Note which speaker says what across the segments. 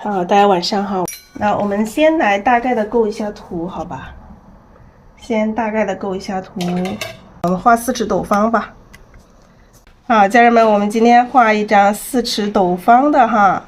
Speaker 1: 好，大家晚上好。那我们先来大概的构一下图，好吧？先大概的构一下图，我们画4尺斗方吧。好，家人们，我们今天画一张4尺斗方的哈。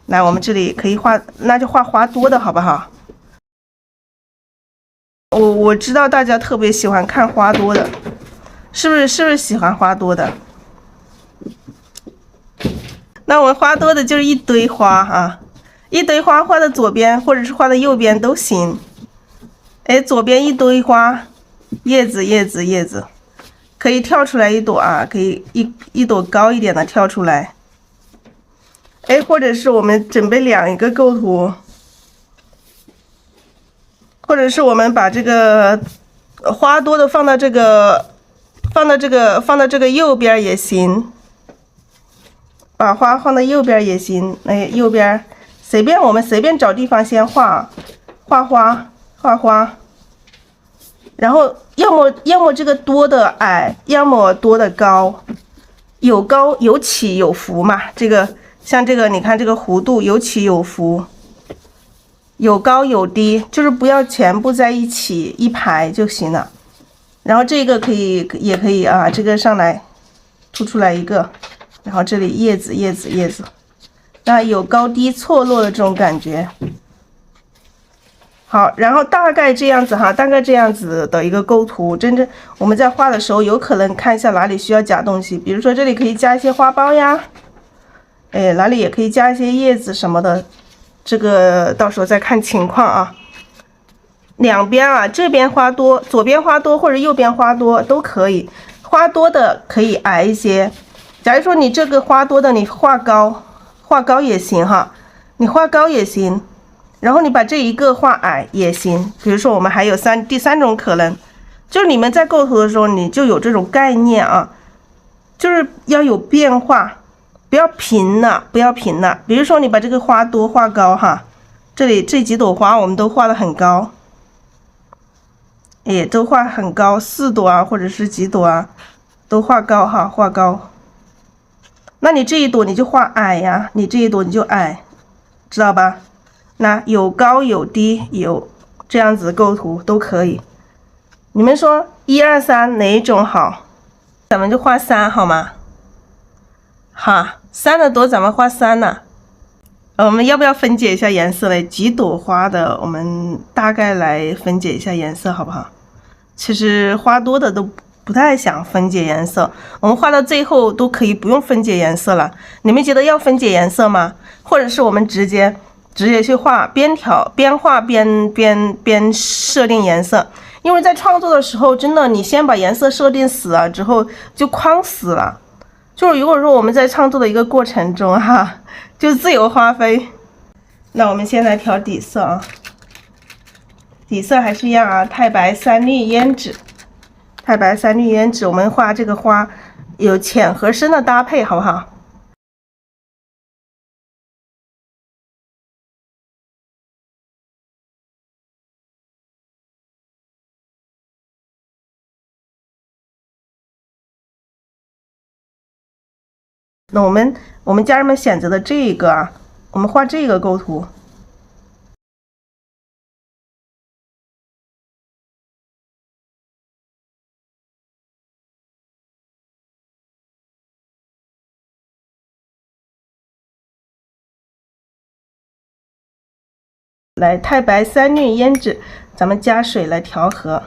Speaker 1: 来，我们这里可以画，那就画花多的好不好？我知道大家特别喜欢看花多的，是不是喜欢花多的？那我们花多的就是一堆花啊，一堆花画的左边或者是画的右边都行。哎，左边一堆花，叶子，可以跳出来一朵啊，可以一朵高一点的跳出来。哎，或者是我们准备2个构图，或者是我们把这个花多的放到这个右边也行，把花放到右边也行。哎，右边我们随便找地方先画花，然后要么这个多的矮，要么多的高，有起有伏嘛。这个像这个，你看这个弧度有起有伏，有高有低，就是不要全部在一起一排就行了。然后这个也可以啊，这个上来凸出来一个，然后这里叶子，那有高低错落的这种感觉。好，然后大概这样子哈，大概这样子的一个构图，真正我们在画的时候，有可能看一下哪里需要加东西，比如说这里可以加一些花苞呀，哎，哪里也可以加一些叶子什么的，这个到时候再看情况啊。两边啊，这边花多，左边花多或者右边花多都可以，花多的可以矮一些。假如说你这个花多的你画高也行哈，你画高也行。然后你把这一个画矮也行，比如说我们还有第三种可能，就是你们在构图的时候你就有这种概念啊，就是要有变化，不要平了。比如说你把这个花多画高哈，这里这几朵花我们都画得很高，也都画很高，4朵啊或者是几朵啊，都画高哈，画高。那你这一朵你就画矮呀，你这一朵你就矮，知道吧？那有高有低，有这样子构图都可以。你们说1、2、3哪一种好？咱们就画3好吗？哈，3的多咱们画3呢。我们要不要分解一下颜色嘞？几朵花的，我们大概来分解一下颜色好不好？其实花多的都不太想分解颜色，我们画到最后都可以不用分解颜色了。你们觉得要分解颜色吗？或者是我们直接去画，边画边设定颜色？因为在创作的时候，真的你先把颜色设定死了之后，就框死了。就是如果说我们在创作的一个过程中哈，就自由发挥。那我们先来调底色啊。底色还是一样啊，太白3绿胭脂，我们画这个花有浅和深的搭配，好不好？那我们家人们选择的这个啊，我们画这个构图。来，太白3绿胭脂，咱们加水来调和。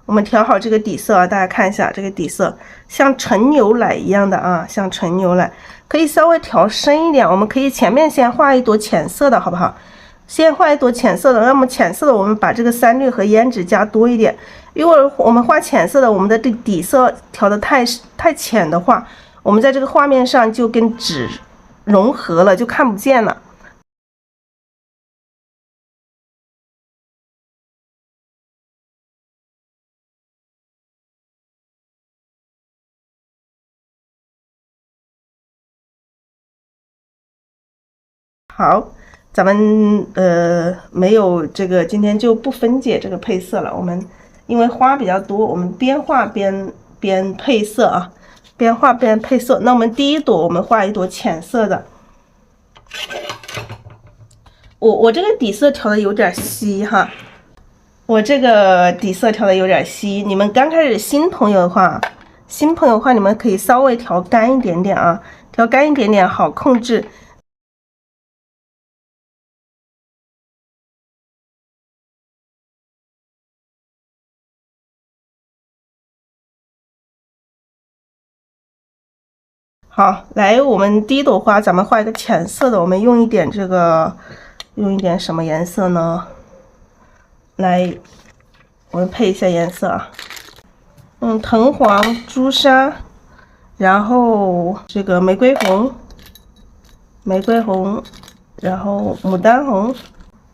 Speaker 1: 我们调好这个底色啊，大家看一下这个底色像纯牛奶一样的啊，像纯牛奶，可以稍微调深一点。我们可以前面先画一朵浅色的，好不好？先画一朵浅色的，那么浅色的我们把这个三绿和胭脂加多一点。如果我们画浅色的，我们的这底色调的太浅的话，我们在这个画面上就跟纸融合了，就看不见了。好，咱们没有这个，今天就不分解这个配色了。我们因为花比较多，我们边画边配色啊，边画边配色。那我们第一朵，我们画一朵浅色的。我这个底色调的有点稀哈，我这个底色调的有点稀。你们刚开始新朋友的话，你们可以稍微调干一点点啊，调干一点点好控制。好，来，我们第一朵花，咱们画一个浅色的，我们用一点这个，用一点什么颜色呢？来，我们配一下颜色啊。藤黄、朱砂，然后这个玫瑰红，然后牡丹红，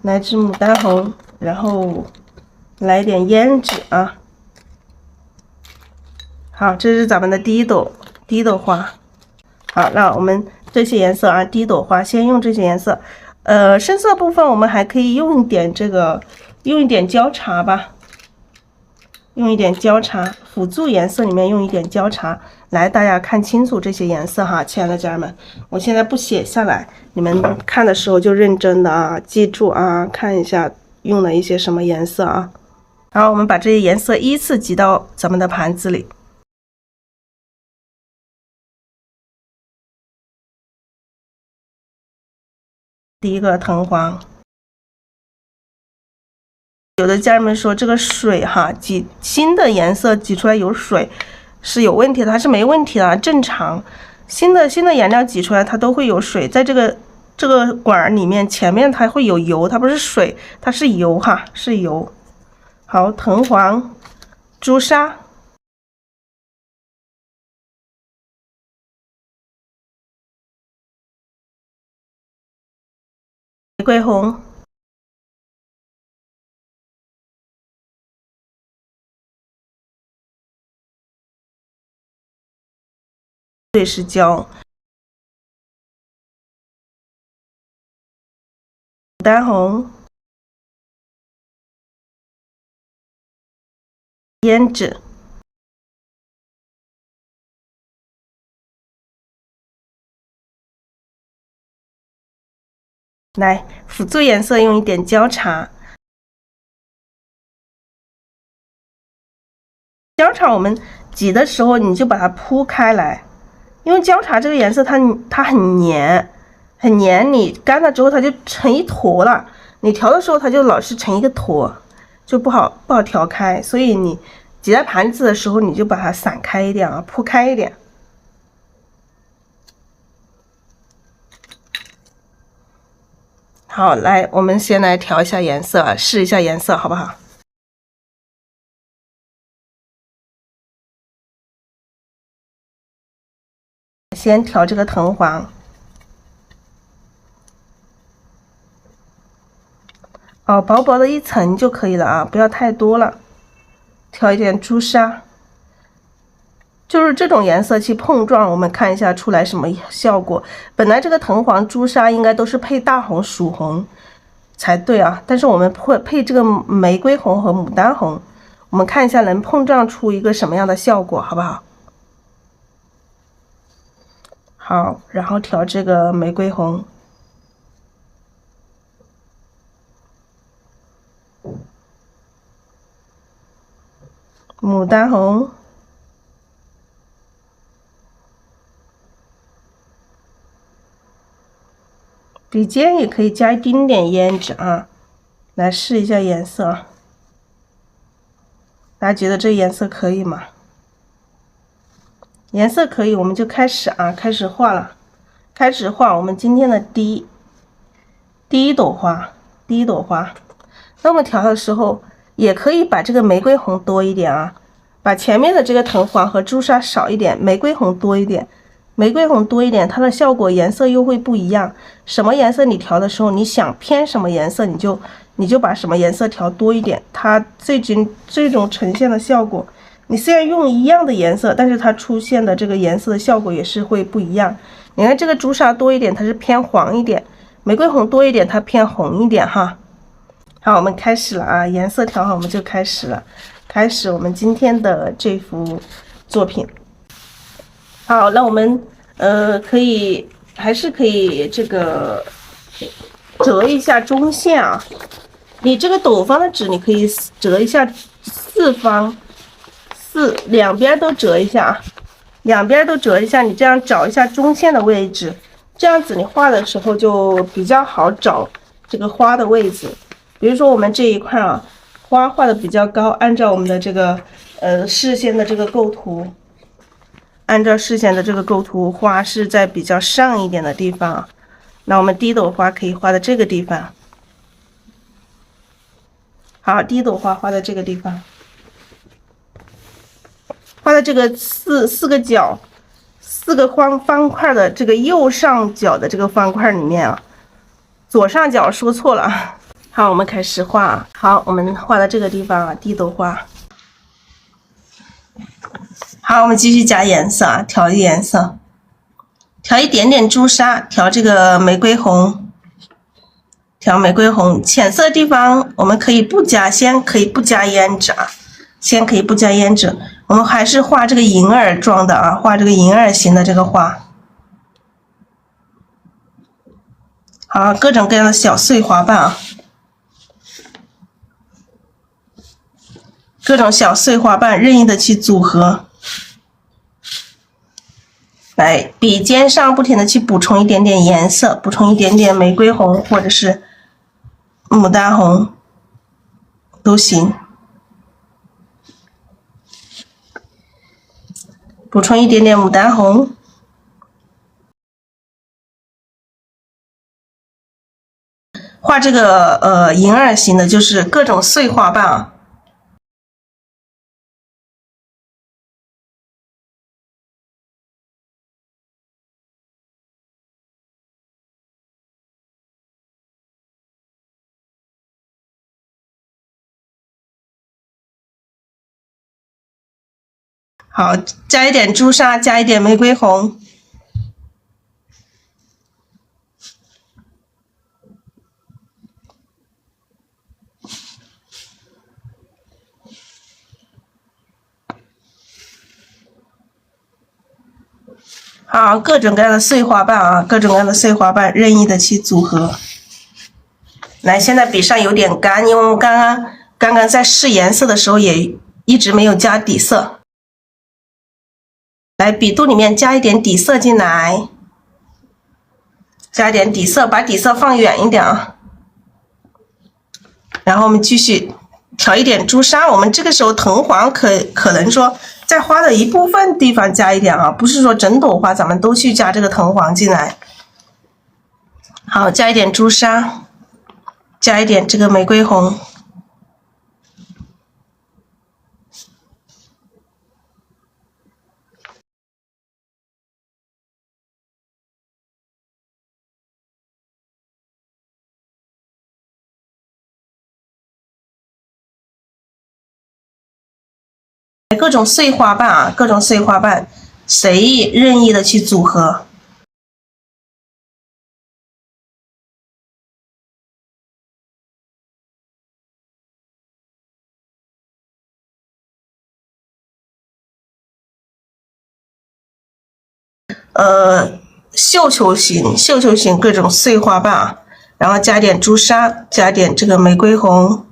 Speaker 1: 来支牡丹红，然后来点胭脂啊。好，这是咱们的第一朵花。好，那我们这些颜色啊，第一朵花先用这些颜色。深色部分我们还可以用一点这个，用一点焦茶吧，用一点焦茶，辅助颜色里面用一点焦茶。来，大家看清楚这些颜色哈，亲爱的家人们，我现在不写下来，你们看的时候就认真的啊，记住啊，看一下用了一些什么颜色啊。好，我们把这些颜色依次挤到咱们的盘子里。第一个藤黄，有的家人们说这个水哈，挤新的颜色挤出来有水是有问题的，它是没问题的，正常。新的颜料挤出来它都会有水，在这个管里面前面它会有油，它不是水，它是油哈，是油。好，藤黄、朱砂、玫瑰红、碎石胶、牡丹红、胭脂。来，辅助颜色用一点焦茶。焦茶我们挤的时候，你就把它铺开来，因为焦茶这个颜色它很黏，很黏，你干了之后它就成一坨了。你调的时候它就老是成一个坨，就不好调开。所以你挤在盘子的时候，你就把它散开一点啊，铺开一点。好，来，我们先来调一下颜色，试一下颜色，好不好？先调这个藤黄，哦，薄薄的一层就可以了啊，不要太多了。调一点朱砂，就是这种颜色去碰撞，我们看一下出来什么效果。本来这个藤黄、朱砂应该都是配大红、曙红才对啊，但是我们会配这个玫瑰红和牡丹红，我们看一下能碰撞出一个什么样的效果，好不好？好，然后调这个玫瑰红，牡丹红，笔尖也可以加一丁点胭脂啊，来试一下颜色。大家觉得这颜色可以吗？颜色可以，我们就开始啊，开始画了。开始画我们今天的第一朵花，那我们调的时候也可以把这个玫瑰红多一点啊，把前面的这个藤黄和朱砂少一点，玫瑰红多一点。玫瑰红多一点，它的效果颜色又会不一样。什么颜色你调的时候，你想偏什么颜色，你就把什么颜色调多一点，它这种呈现的效果，你虽然用一样的颜色，但是它出现的这个颜色的效果也是会不一样。你看这个朱砂多一点，它是偏黄一点；玫瑰红多一点，它偏红一点哈。好，我们开始了啊，颜色调好，我们就开始了，开始我们今天的这幅作品。好，那我们还是可以这个折一下中线啊。你这个斗方的纸，你可以折一下四方，两边都折一下啊，两边都折一下。你这样找一下中线的位置，这样子你画的时候就比较好找这个花的位置。比如说我们这一块啊，花画的比较高，按照我们的这个视线的这个构图。按照视线的这个构图，花是在比较上一点的地方，那我们第一朵花可以画在这个地方。好，第一朵花画在这个地方，画在这个四个角、4个方块的这个右上角的这个方块里面啊，左上角说错了。好，我们开始画。好，我们画在这个地方啊，第一朵花。好，我们继续加颜色啊，调颜色，调一点点朱砂，调这个玫瑰红，调玫瑰红。浅色的地方我们可以不加，先可以不加胭脂啊，我们还是画这个银耳状的啊，画这个银耳形的这个花。好，各种各样的小碎花瓣啊，各种小碎花瓣任意的去组合。来，笔尖上不停的去补充一点点颜色，补充一点点玫瑰红或者是牡丹红都行，补充一点点牡丹红。画这个银耳形的，就是各种碎花瓣啊。好，加一点朱砂，加一点玫瑰红。好，各种各样的碎花瓣啊，各种各样的碎花瓣任意的去组合。来，现在笔上有点干，因为我们刚刚在试颜色的时候也一直没有加底色。来，笔肚里面加一点底色进来，加一点底色，把底色放远一点啊。然后我们继续调一点朱砂，我们这个时候藤黄可能说在花的一部分地方加一点啊，不是说整朵花咱们都去加这个藤黄进来。好，加一点朱砂，加一点这个玫瑰红。各种碎花瓣啊，各种碎花瓣，随意任意的去组合。绣球形各种碎花瓣啊，然后加点朱砂，加点这个玫瑰红。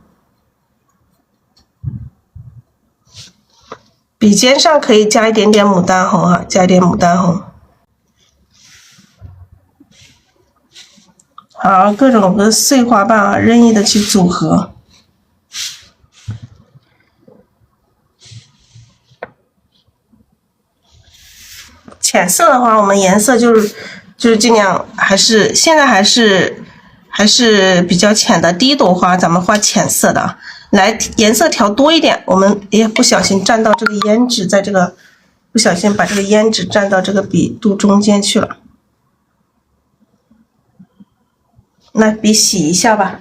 Speaker 1: 笔尖上可以加一点点牡丹红哈，加一点牡丹红。好，各种的碎花瓣啊，任意的去组合。浅色的话，我们颜色就是尽量现在还是比较浅的。第一朵花咱们画浅色的，来颜色调多一点。我们不小心沾到这个胭脂，在这个不小心把这个胭脂沾到这个笔肚中间去了。那笔洗一下吧，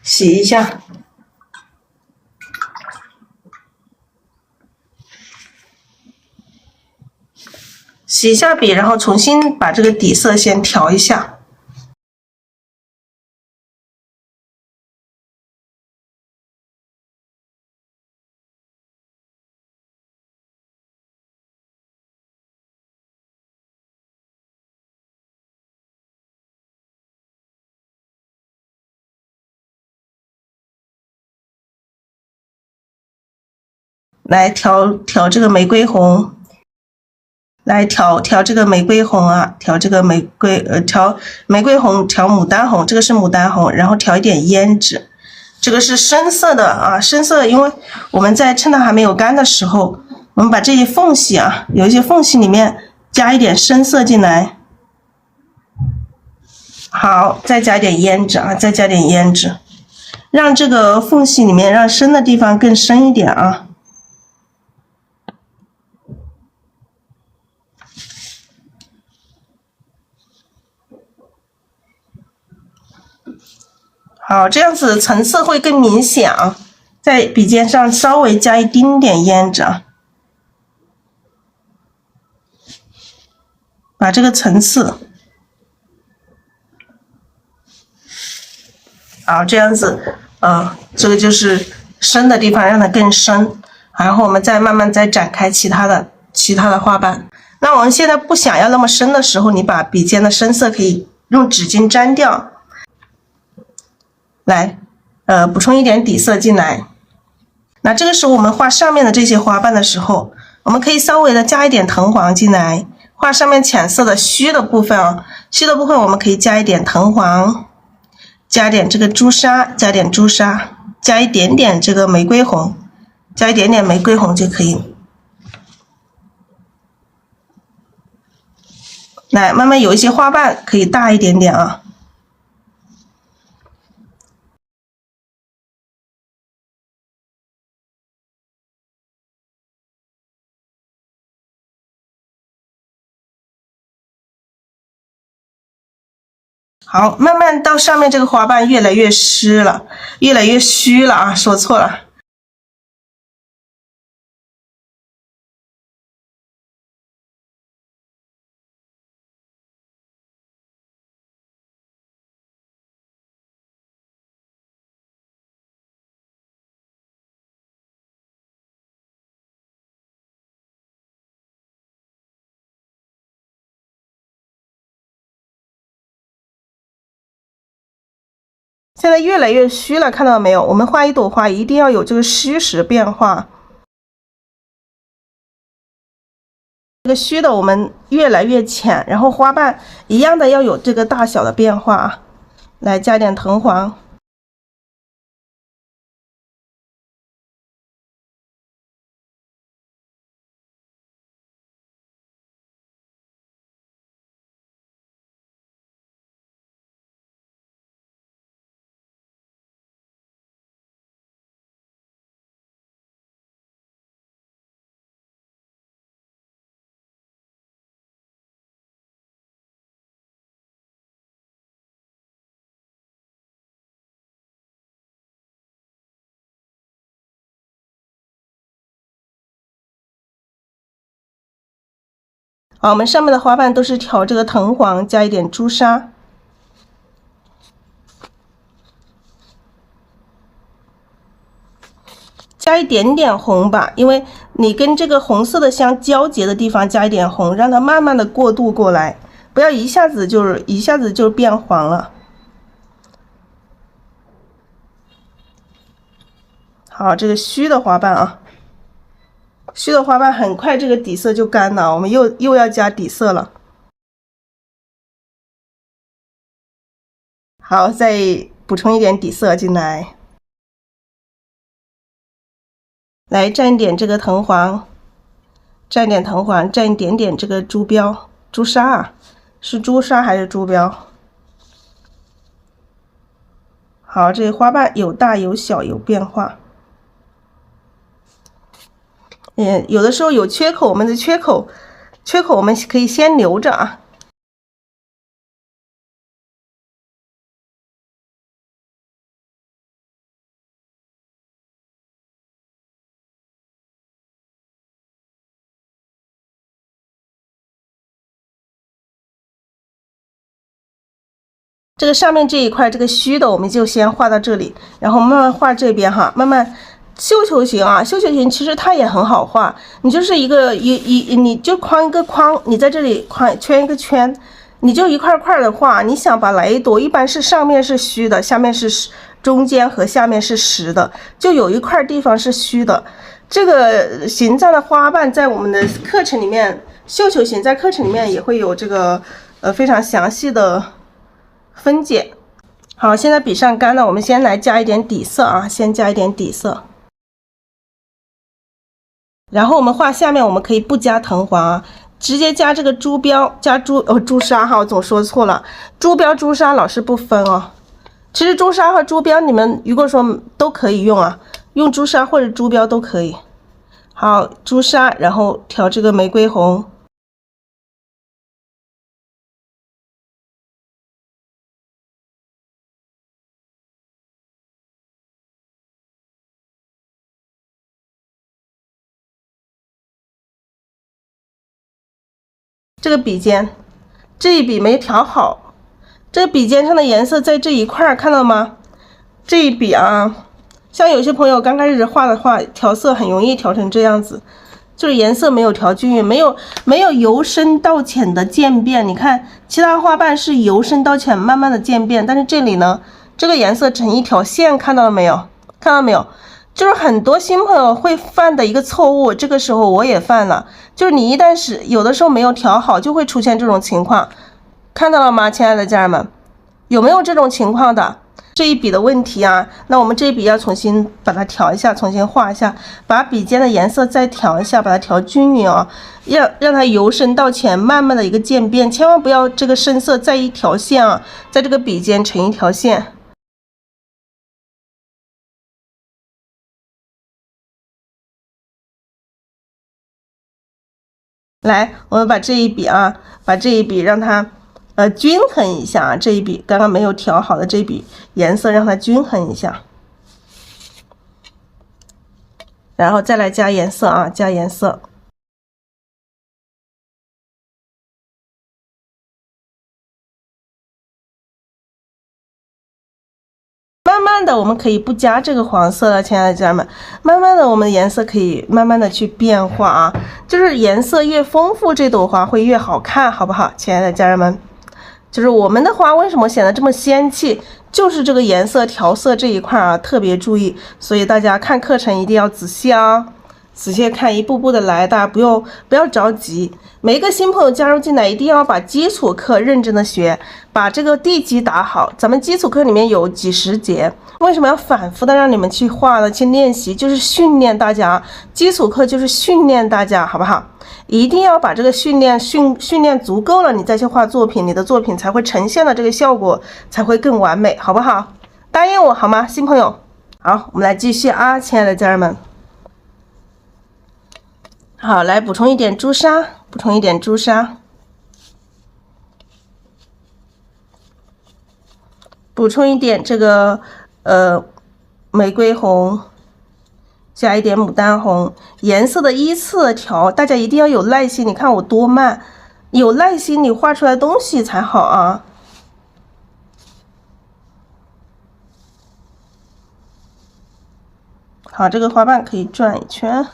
Speaker 1: 洗一下。洗一下笔，然后重新把这个底色先调一下。来调这个玫瑰红。来调这个玫瑰红啊，调这个调玫瑰红，调牡丹红，这个是牡丹红，然后调一点胭脂，这个是深色的啊，深色，因为我们在趁它还没有干的时候，我们把这些缝隙啊，有一些缝隙里面加一点深色进来。好，再加一点胭脂啊，再加点胭脂，让这个缝隙里面让深的地方更深一点啊。好，这样子层次会更明显啊，在笔尖上稍微加一丁点胭脂啊，把这个层次，好，这样子，这个就是深的地方让它更深，然后我们再慢慢再展开其他的花瓣。那我们现在不想要那么深的时候，你把笔尖的深色可以用纸巾沾掉。来，补充一点底色进来。那这个时候我们画上面的这些花瓣的时候，我们可以稍微的加一点藤黄进来，画上面浅色的虚的部分啊，虚的部分我们可以加一点藤黄，加点这个朱砂，加点朱砂，加一点点这个玫瑰红，加一点点玫瑰红就可以。来，慢慢有一些花瓣可以大一点点啊。好，慢慢到上面这个花瓣越来越湿了，越来越虚了啊，说错了。现在越来越虚了，看到没有？我们画一朵花一定要有这个虚实变化。这个虚的我们越来越浅，然后花瓣一样的要有这个大小的变化。来，加点藤黄。好，我们上面的花瓣都是调这个藤黄，加一点朱砂，加一点点红吧，因为你跟这个红色的相交结的地方加一点红，让它慢慢的过渡过来，不要一下子就变黄了。好，这个虚的花瓣啊。虚的花瓣很快这个底色就干了，我们又要加底色了。好，再补充一点底色进来，来蘸一点这个藤黄，蘸一点藤黄，蘸一点点这个朱标、朱砂啊，是朱砂还是朱标？好，这个花瓣有大有小有变化。有的时候有缺口，我们的缺口我们可以先留着啊。这个上面这一块这个虚的，我们就先画到这里，然后慢慢画这边哈，慢慢绣球形啊，绣球形其实它也很好画，你就是你就框一个框，你在这里圈一个圈，你就一块块的画。你想把来一朵，一般是上面是虚的，下面是中间和下面是实的，就有一块地方是虚的。这个形状的花瓣在我们的课程里面，绣球形在课程里面也会有这个非常详细的分解。好，现在笔上干了，我们先来加一点底色啊，先加一点底色。然后我们画下面，我们可以不加藤黄啊，直接加这个朱标，加朱砂哈，我总说错了，朱标朱砂老师不分哦。其实朱砂和朱标你们如果说都可以用啊，用朱砂或者朱标都可以。好，朱砂，然后调这个玫瑰红。这个笔尖，这一笔没调好，这个笔尖上的颜色在这一块看到吗？这一笔啊，像有些朋友刚开始画的话，调色很容易调成这样子，就是颜色没有调均匀，没有由深到浅的渐变。你看其他花瓣是由深到浅慢慢的渐变，但是这里呢，这个颜色成一条线，看到了没有？看到没有？就是很多新朋友会犯的一个错误，这个时候我也犯了，就是你一旦是有的时候没有调好，就会出现这种情况，看到了吗，亲爱的家人们？有没有这种情况的？这一笔的问题啊，那我们这一笔要重新把它调一下，重新画一下，把笔尖的颜色再调一下，把它调均匀啊，让它由深到浅，慢慢的一个渐变，千万不要这个深色在一条线啊，在这个笔尖成一条线。来，我们把这一笔啊，把这一笔让它均衡一下啊，这一笔刚刚没有调好的这一笔颜色让它均衡一下，然后再来加颜色啊，加颜色。慢慢的，我们可以不加这个黄色了，亲爱的家人们。慢慢的，我们的颜色可以慢慢的去变化啊，就是颜色越丰富，这朵花会越好看，好不好，亲爱的家人们？就是我们的花为什么显得这么仙气，就是这个颜色调色这一块啊，特别注意。所以大家看课程一定要仔细啊，仔细看，一步步的来，大家不要着急。每一个新朋友加入进来，一定要把基础课认真的学，把这个地基打好。咱们基础课里面有几十节，为什么要反复的让你们去画呢？去练习，就是训练大家。基础课就是训练大家，好不好？一定要把这个训练足够了，你再去画作品，你的作品才会呈现的这个效果才会更完美，好不好？答应我好吗，新朋友？好，我们来继续啊，亲爱的家人们。好，来补充一点朱砂，补充一点朱砂，补充一点这个玫瑰红，加一点牡丹红，颜色的依次调，大家一定要有耐心。你看我多慢，有耐心，你画出来的东西才好啊。好，这个花瓣可以转一圈。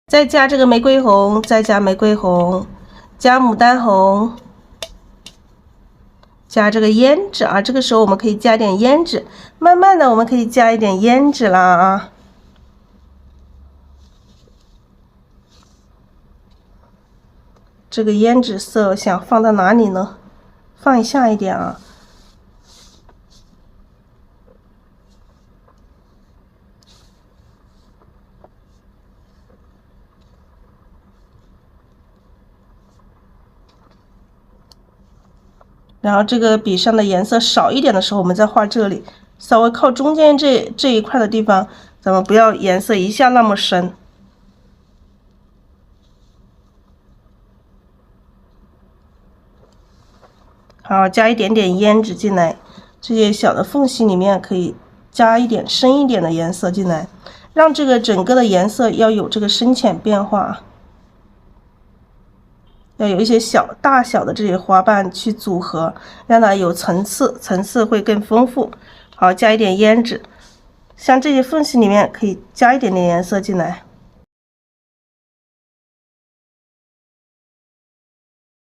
Speaker 1: 再加这个玫瑰红，再加玫瑰红，加牡丹红，加这个胭脂啊，这个时候我们可以加点胭脂，慢慢的我们可以加一点胭脂啦啊。这个胭脂色想放到哪里呢？放下一点啊。然后这个笔上的颜色少一点的时候，我们再画这里，稍微靠中间这一块的地方，咱们不要颜色一下那么深。好，加一点点胭脂进来，这些小的缝隙里面可以加一点深一点的颜色进来，让这个整个的颜色要有这个深浅变化。要有一些大小的这些花瓣去组合，让它有层次，层次会更丰富。好，加一点胭脂，像这些缝隙里面可以加一点点颜色进来。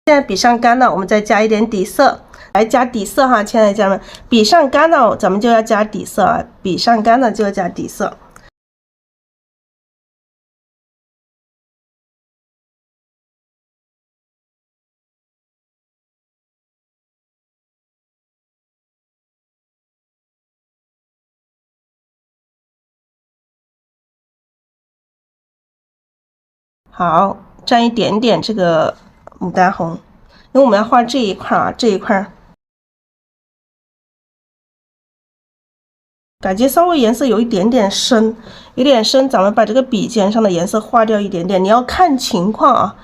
Speaker 1: 现在笔上干了，我们再加一点底色，来加底色哈，亲爱的家人们，笔上干了，咱们就要加底色啊，笔上干了就要加底色。好，蘸一点点这个牡丹红，因为我们要画这一块啊，这一块感觉稍微颜色有一点点深，有点深，咱们把这个笔尖上的颜色画掉一点点，你要看情况啊。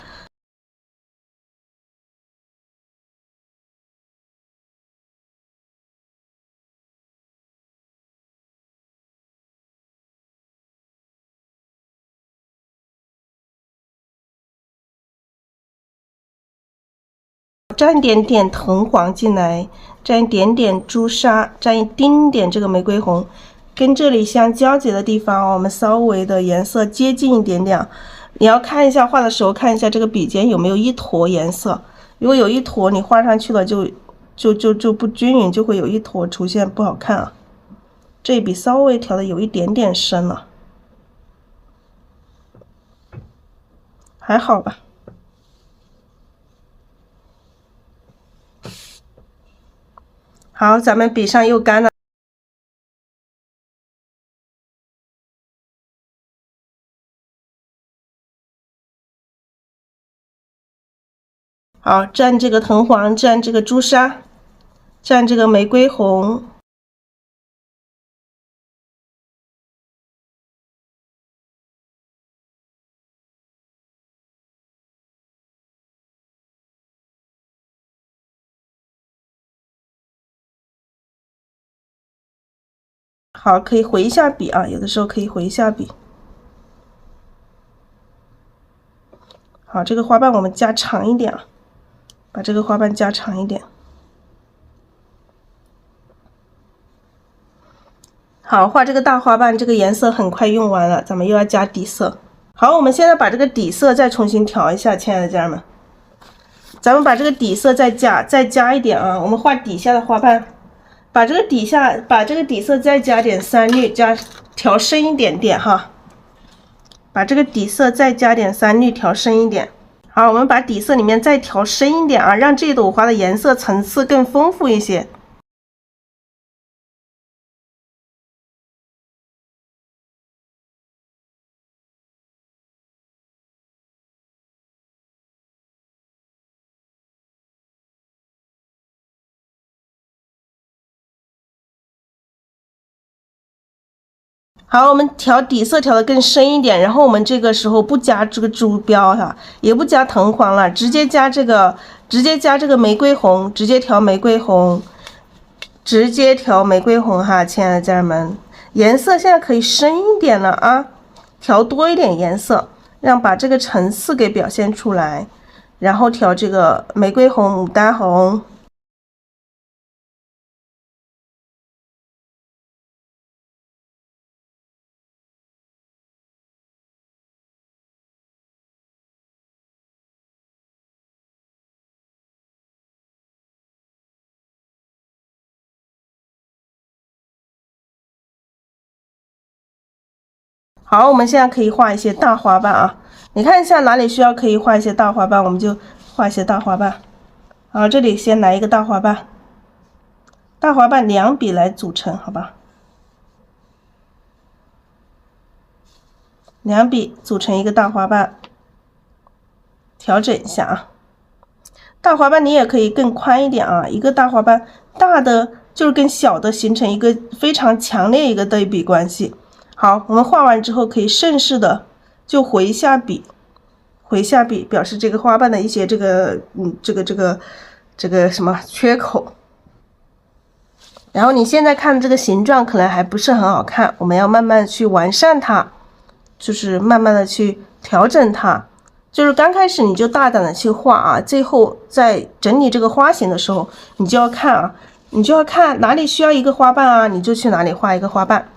Speaker 1: 蘸一点点藤黄进来，蘸一点点朱砂，蘸一丁点这个玫瑰红，跟这里相交集的地方，我们稍微的颜色接近一点点。你要看一下画的时候，看一下这个笔尖有没有一坨颜色，如果有一坨，你画上去了就不均匀，就会有一坨出现，不好看啊。这笔稍微调的有一点点深了，还好吧。好，咱们笔上又干了。好，蘸这个藤黄，蘸这个朱砂，蘸这个玫瑰红。好，可以回一下笔啊，有的时候可以回一下笔。好，这个花瓣我们加长一点啊，把这个花瓣加长一点。好，画这个大花瓣，这个颜色很快用完了，咱们又要加底色。好，我们现在把这个底色再重新调一下，亲爱的家人们，咱们把这个底色再加一点啊，我们画底下的花瓣。把这个底色再加点3绿，调深一点点哈。把这个底色再加点3绿，调深一点。好，我们把底色里面再调深一点啊，让这朵花的颜色层次更丰富一些。好，我们调底色调的更深一点，然后我们这个时候不加这个朱标哈，也不加藤黄了，直接加这个玫瑰红，直接调玫瑰红哈，亲爱的家人们，颜色现在可以深一点了啊，调多一点颜色，把这个层次给表现出来，然后调这个玫瑰红、牡丹红。好，我们现在可以画一些大花瓣啊。你看一下哪里需要可以画一些大花瓣，我们就画一些大花瓣。好，这里先来一个大花瓣，大花瓣2笔来组成，好吧？2笔组成一个大花瓣，调整一下啊。大花瓣你也可以更宽一点啊，一个大花瓣，大的就是跟小的形成一个非常强烈一个对比关系。好，我们画完之后可以顺势的就回下笔，表示这个花瓣的一些这个什么缺口。然后你现在看这个形状可能还不是很好看，我们要慢慢去完善它，就是慢慢的去调整它。就是刚开始你就大胆的去画啊，最后在整理这个花型的时候，你就要看啊，你就要看哪里需要一个花瓣啊，你就去哪里画一个花瓣。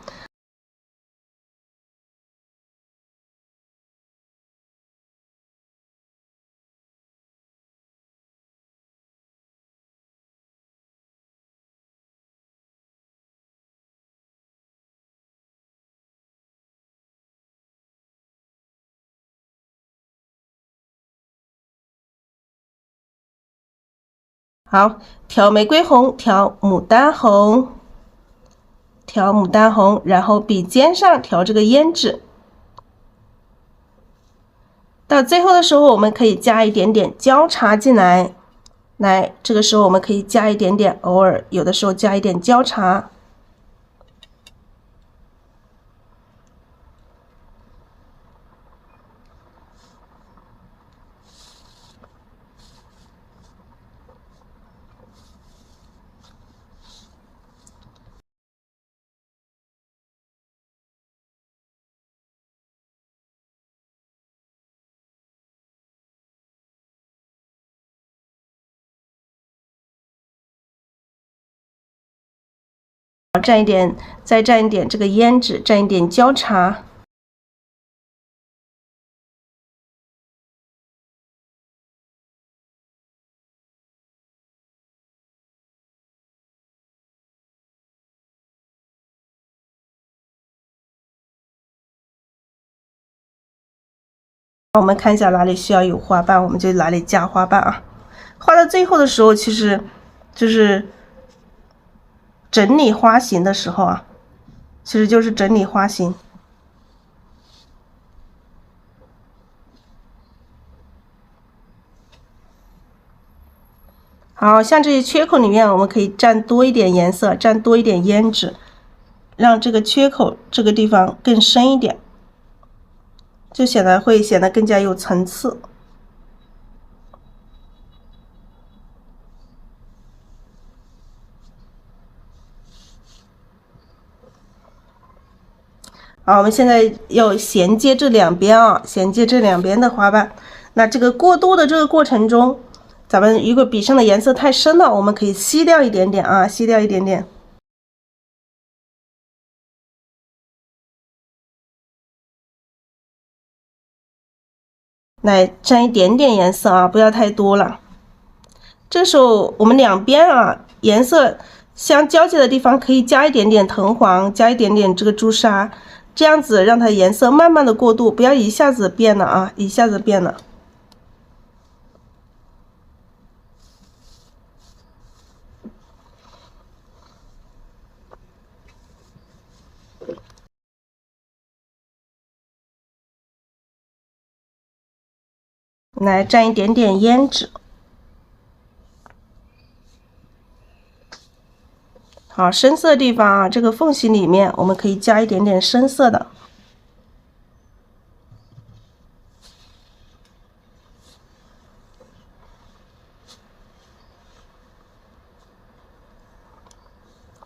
Speaker 1: 好，调玫瑰红，调牡丹红，然后笔尖上调这个胭脂。到最后的时候，我们可以加一点点交叉进来，这个时候我们可以加一点点，偶尔有的时候加一点交叉。蘸一点，再蘸一点这个胭脂，蘸一点交叉。我们看一下哪里需要有花瓣，我们就哪里加花瓣啊。画到最后的时候，其实就是整理花型的时候啊，其实就是整理花型。好像这些缺口里面，我们可以蘸多一点颜色，蘸多一点胭脂，让这个缺口这个地方更深一点，就显得更加有层次。好，我们现在要衔接这两边啊，衔接这两边的花瓣。那这个过渡的这个过程中，咱们如果笔上的颜色太深了，我们可以吸掉一点点啊，吸掉一点点。来沾一点点颜色啊，不要太多了。这时候我们两边啊颜色相交界的地方可以加一点点藤黄，加一点点这个朱砂，这样子让它颜色慢慢的过渡，不要一下子变了啊，一下子变了。来蘸一点点胭脂。好，深色的地方啊，这个缝隙里面我们可以加一点点深色的。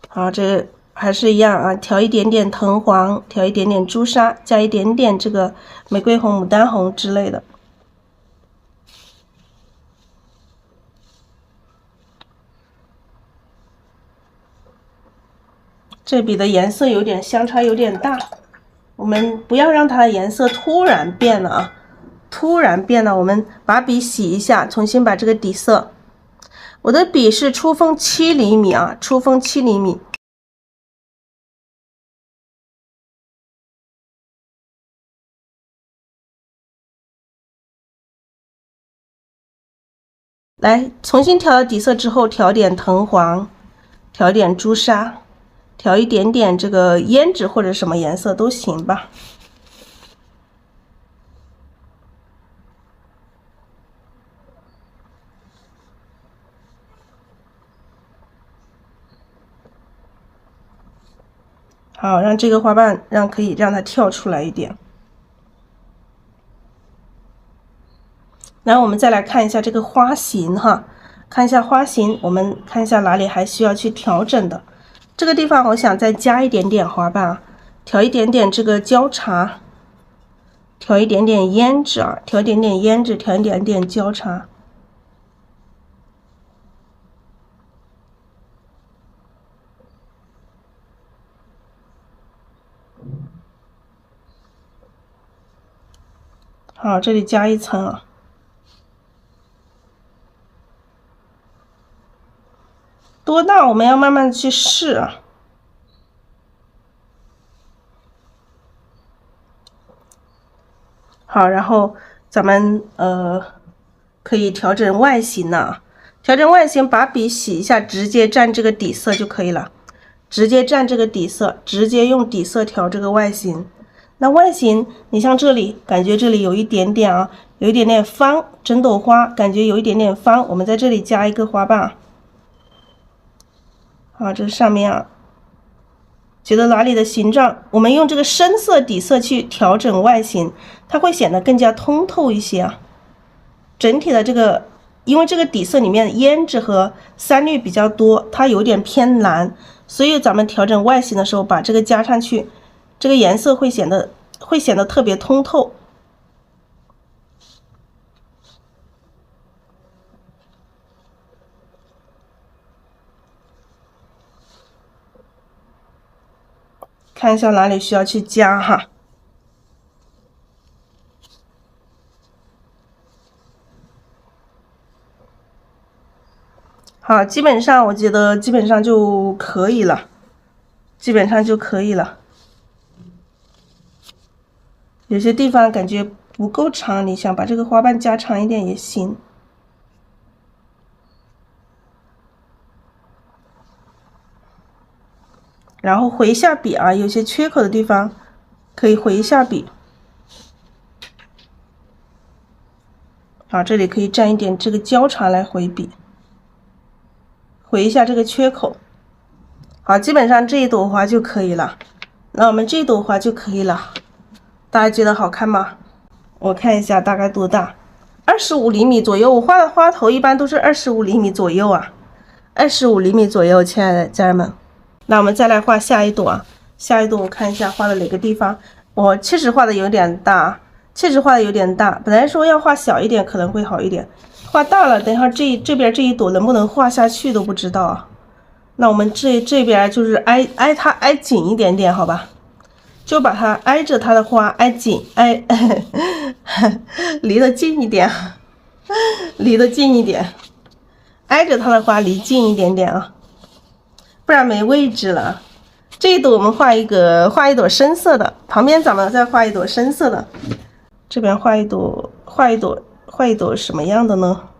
Speaker 1: 好，这还是一样啊，调一点点藤黄，调一点点朱砂，加一点点这个玫瑰红、牡丹红之类的。这笔的颜色有点相差有点大，我们不要让它的颜色突然变了啊！突然变了，我们把笔洗一下，重新把这个底色。我的笔是出锋7厘米啊，出锋7厘米。来，重新调到底色之后，调点藤黄，调点朱砂，调一点点这个胭脂或者什么颜色都行吧。好，让这个花瓣可以让它跳出来一点。然后我们再来看一下这个花型哈，看一下花型，我们看一下哪里还需要去调整的。这个地方我想再加一点点花瓣，调一点点这个焦茶，调一点点胭脂啊，调一点点胭脂，调一点点焦茶。好，这里加一层啊。多大我们要慢慢去试啊。好，然后咱们可以调整外形了。调整外形，把笔洗一下，直接蘸这个底色就可以了。直接蘸这个底色，直接用底色调这个外形。那外形，你像这里，感觉这里有一点点啊，有一点点方，整朵花感觉有一点点方，我们在这里加一个花瓣。好，这上面啊，觉得哪里的形状，我们用这个深色底色去调整外形，它会显得更加通透一些啊。整体的这个，因为这个底色里面胭脂和三绿比较多，它有点偏蓝，所以咱们调整外形的时候，把这个加上去，这个颜色会显得特别通透。看一下哪里需要去加哈。好，基本上我觉得基本上就可以了，有些地方感觉不够长，你想把这个花瓣加长一点也行。然后回一下笔啊，有些缺口的地方可以回一下笔。好，这里可以蘸一点这个焦茶来回笔，回一下这个缺口。好，基本上这一朵花就可以了。那我们这朵花就可以了，大家觉得好看吗？我看一下大概多大，25厘米左右。我画的花头一般都是25厘米左右啊，25厘米左右，亲爱的家人们。那我们再来画下一朵啊，下一朵我看一下画的哪个地方。我确实画的有点大，本来说要画小一点可能会好一点，画大了，等一下这边这一朵能不能画下去都不知道啊。那我们这边就是挨紧一点点，好吧？就把它挨着它的花挨紧，离得近一点，挨着它的花离近一点点啊。不然没位置了。这一朵我们画一朵深色的，旁边咱们再画一朵深色的。这边画一朵什么样的呢？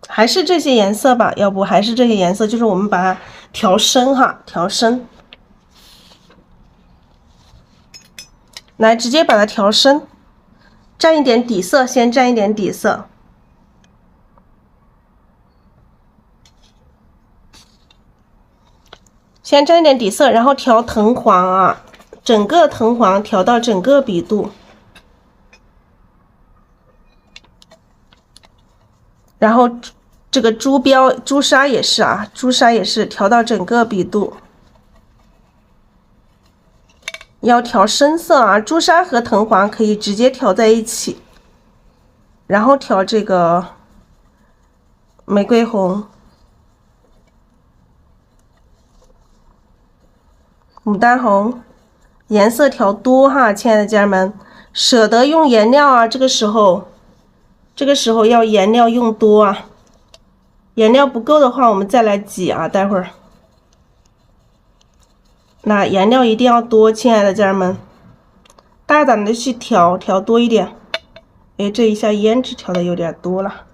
Speaker 1: 还是这些颜色吧，要不还是这些颜色，就是我们把它调深哈，调深。来，直接把它调深，蘸一点底色，先蘸一点底色。先沾一点底色，然后调藤黄啊，整个藤黄调到整个笔肚，然后这个朱砂也是啊，朱砂也是调到整个笔肚，要调深色啊，朱砂和藤黄可以直接调在一起，然后调这个玫瑰红。牡丹红，颜色调多哈，亲爱的家人们，舍得用颜料啊，这个时候要颜料用多啊，颜料不够的话，我们再来挤啊，待会儿。那颜料一定要多，亲爱的家人们，大胆的去调多一点。哎，这一下胭脂调的有点多了。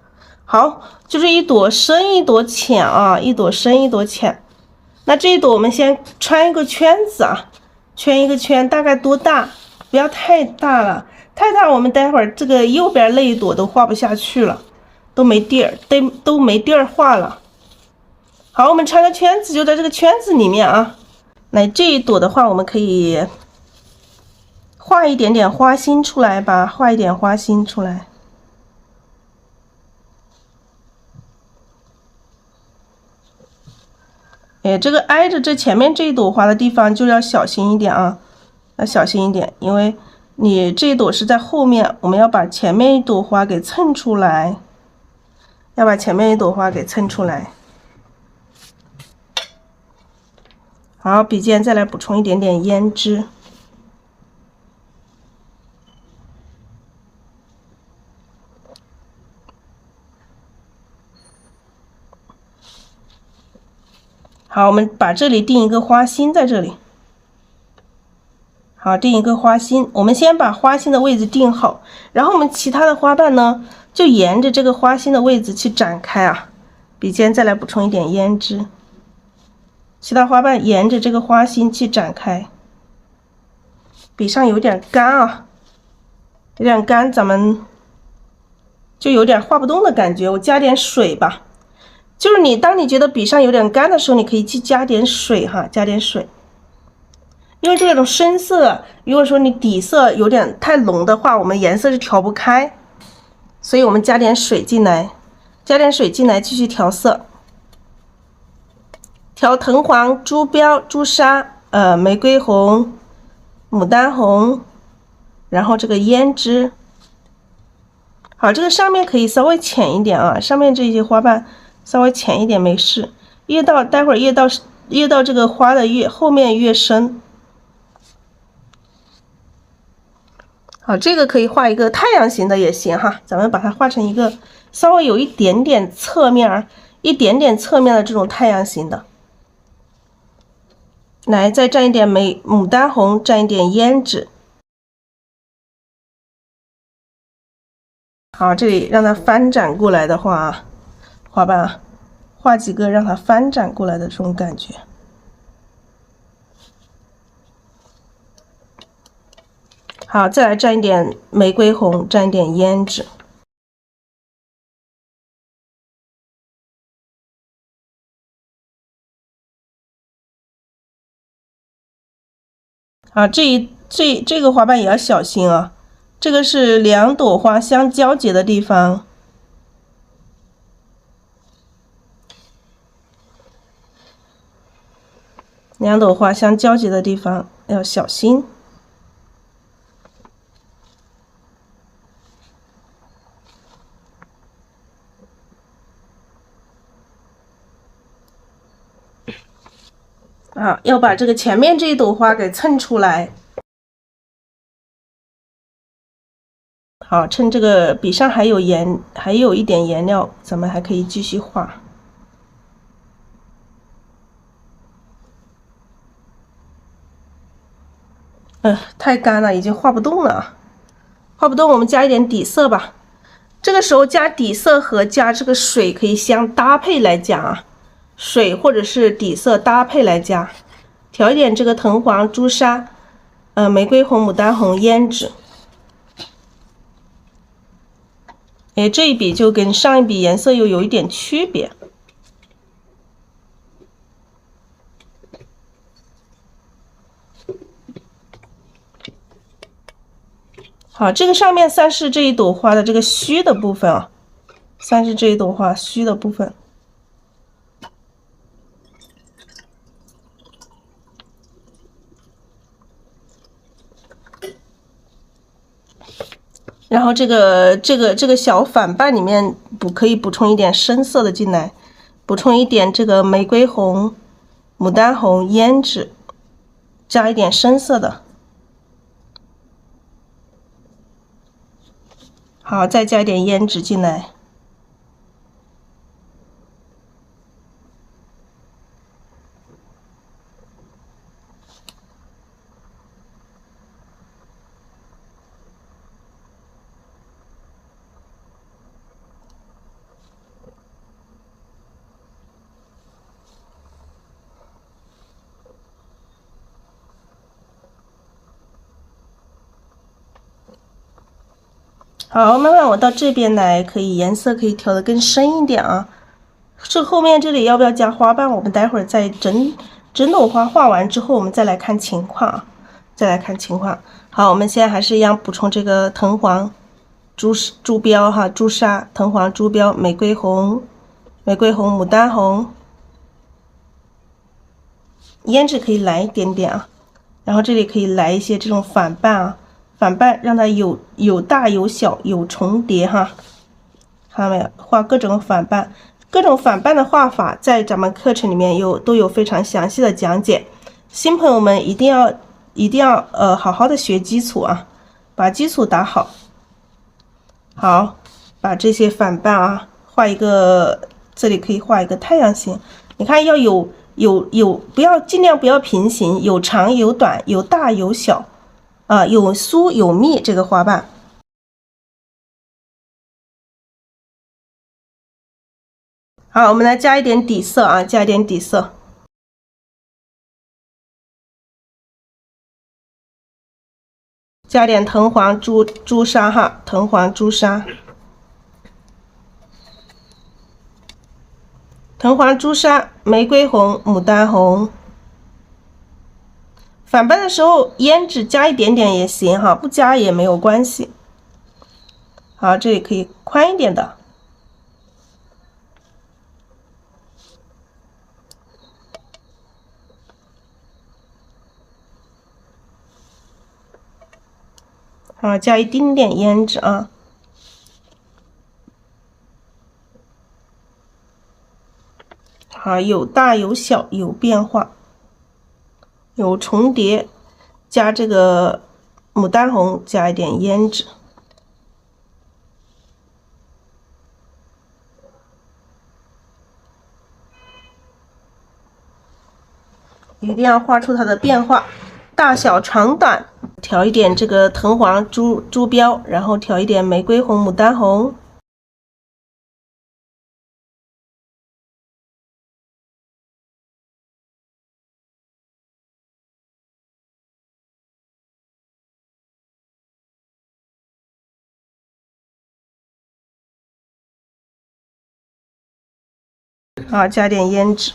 Speaker 1: 好，就是一朵深一朵浅啊，一朵深一朵浅。那这一朵我们先穿一个圈子啊，圈一个圈，大概多大？不要太大了，太大我们待会儿这个右边那一朵都画不下去了，都没地儿，都没地儿画了。好，我们穿个圈子，就在这个圈子里面啊。来，这一朵的话，我们可以画一点点花心出来吧，画一点花心出来。哎，这个挨着这前面这一朵花的地方就要小心一点啊，要小心一点，因为你这一朵是在后面，我们要把前面一朵花给蹭出来，要把前面一朵花给蹭出来。好，笔尖再来补充一点点胭脂。好，我们把这里定一个花心在这里。好，定一个花心，我们先把花心的位置定好，然后我们其他的花瓣呢，就沿着这个花心的位置去展开啊。笔尖再来补充一点胭脂，其他花瓣沿着这个花心去展开。笔上有点干啊，有点干，咱们就有点画不动的感觉，我加点水吧。就是你当你觉得笔上有点干的时候，你可以去加点水哈，加点水。因为这种深色，如果说你底色有点太浓的话，我们颜色是调不开，所以我们加点水进来，加点水进来继续调色，调藤黄、朱标、朱砂、玫瑰红、牡丹红，然后这个胭脂。好，这个上面可以稍微浅一点啊，上面这些花瓣稍微浅一点没事，待会儿越到这个花的后面越深。好，这个可以画一个太阳形的也行哈，咱们把它画成一个稍微有一点点侧面的这种太阳形的。来，再蘸一点牡丹红，蘸一点胭脂。好，这里让它翻展过来的话，花瓣啊，画几个让它翻展过来的这种感觉。好，再来蘸一点玫瑰红，蘸一点胭脂。好，这个花瓣也要小心啊，这个是两朵花相交结的地方，两朵花相交结的地方要小心。啊，要把这个前面这一朵花给蹭出来。好，趁这个笔上还有一点颜料，咱们还可以继续画。太干了，已经画不动了。画不动，我们加一点底色吧。这个时候加底色和加这个水可以相搭配来加啊。水或者是底色搭配来加，调一点这个藤黄、朱砂、玫瑰红、牡丹红、胭脂。哎，这一笔就跟上一笔颜色又有一点区别。好，这个上面算是这一朵花的这个虚的部分啊，算是这一朵花虚的部分。然后这个小反瓣里面可以补充一点深色的进来，补充一点这个玫瑰红、牡丹红、胭脂，加一点深色的。好，再加一点胭脂进来。好，慢慢我到这边来，可以颜色可以调得更深一点啊。这后面这里要不要加花瓣？我们待会儿再整朵花画完之后，我们再来看情况啊，再来看情况。好，我们现在还是一样补充这个藤黄、珠标哈、朱砂、藤黄、珠标、玫瑰红、牡丹红，胭脂可以来一点点啊，然后这里可以来一些这种反瓣啊，反瓣让它有大有小，有重叠哈，看到没有？画各种反瓣。各种反瓣的画法在咱们课程里面都有非常详细的讲解，新朋友们一定要好好的学基础啊，把基础打好。好，把这些反瓣啊画一个，这里可以画一个太阳形，你看要有尽量不要平行，有长有短，有大有小啊，有疏有密这个花瓣。好，我们来加一点底色啊，加一点底色，加点藤黄朱砂哈，藤黄朱砂，藤黄朱砂，玫瑰红、牡丹红。反瓣的时候，胭脂加一点点也行哈，不加也没有关系。好，这里可以宽一点的。好，加一丁点胭脂啊。好，有大有小，有变化，有重叠，加这个牡丹红，加一点胭脂。一定要画出它的变化，大小长短，调一点这个藤黄珠标，然后调一点玫瑰红、牡丹红。好，加点胭脂。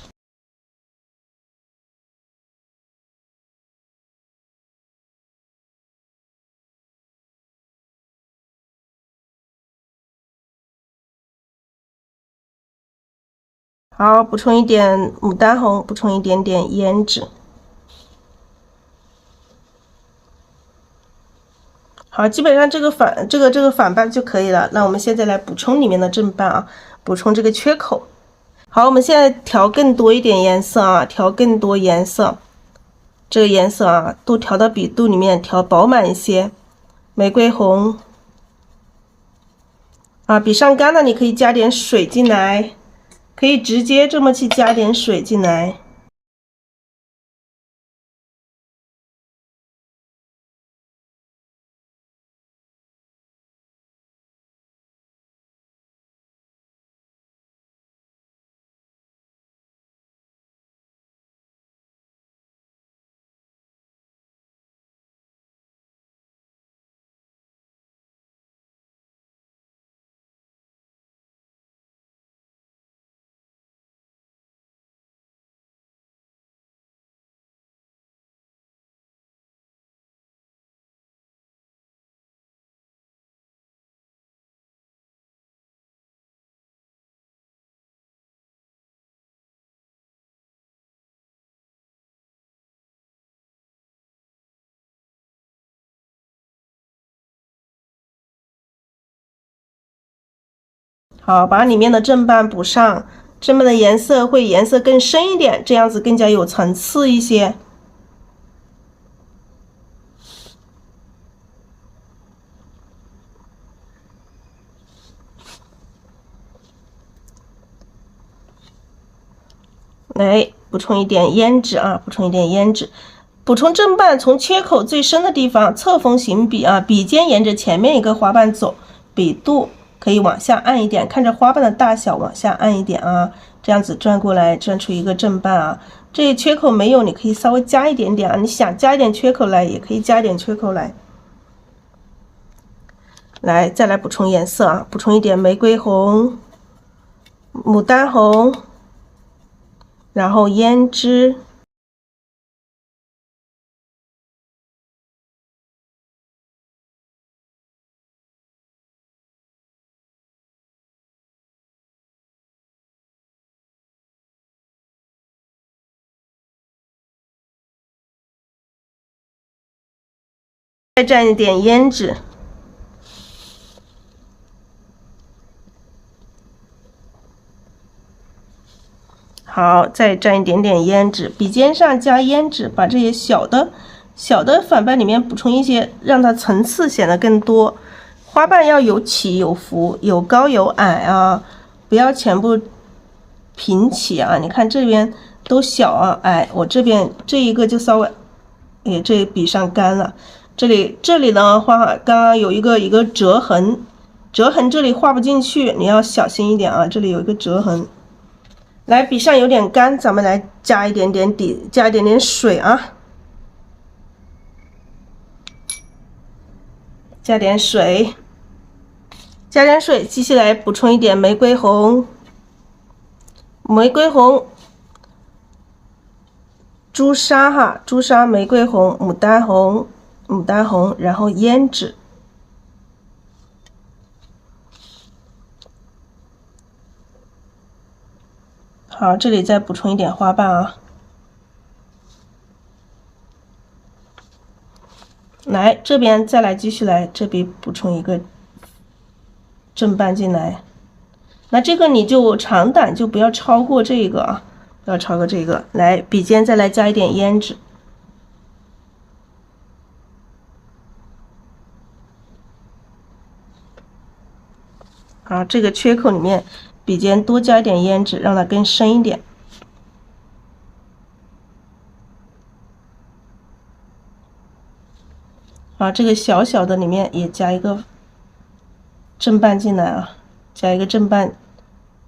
Speaker 1: 好，补充一点牡丹红，补充一点点胭脂。好，基本上这个反瓣就可以了。那我们现在来补充里面的正瓣啊，补充这个缺口。好，我们现在调更多一点颜色啊，调更多颜色。这个颜色啊，都调到笔肚里面，调饱满一些。玫瑰红啊，笔上干了，你可以加点水进来。可以直接这么去加点水进来。好，把里面的正瓣补上，正瓣的颜色更深一点，这样子更加有层次一些。来补充一点胭脂啊，补充一点胭脂，补充正瓣从缺口最深的地方，侧锋行笔啊，笔尖沿着前面一个花瓣走，笔肚可以往下按一点，看着花瓣的大小往下按一点啊，这样子转过来，转出一个正瓣啊。这缺口没有，你可以稍微加一点点啊，你想加一点缺口来，也可以加一点缺口来。来，再来补充颜色啊，补充一点玫瑰红、牡丹红，然后胭脂。再蘸一点胭脂，好，再蘸一点点胭脂，笔尖上加胭脂，把这些小的反瓣里面补充一些，让它层次显得更多。花瓣要有起有伏，有高有矮啊，不要全部平起啊。你看这边都小啊，矮，我这边这一个就稍微，这笔上干了。这里呢画刚刚有一个折痕，折痕这里画不进去，你要小心一点啊，这里有一个折痕。来，笔上有点干，咱们来加一点点底，加一点点水啊，加点水，加点水，继续来补充一点玫瑰红，朱砂哈，朱砂、玫瑰红、牡丹红，然后胭脂。好，这里再补充一点花瓣啊。来，这边再来继续来，这边补充一个正瓣进来。那这个你就长短就不要超过这个啊，不要超过这个。来，笔尖再来加一点胭脂。好，这个缺口里面，笔尖多加一点胭脂，让它更深一点。好，这个小小的里面也加一个正瓣进来啊，加一个正瓣，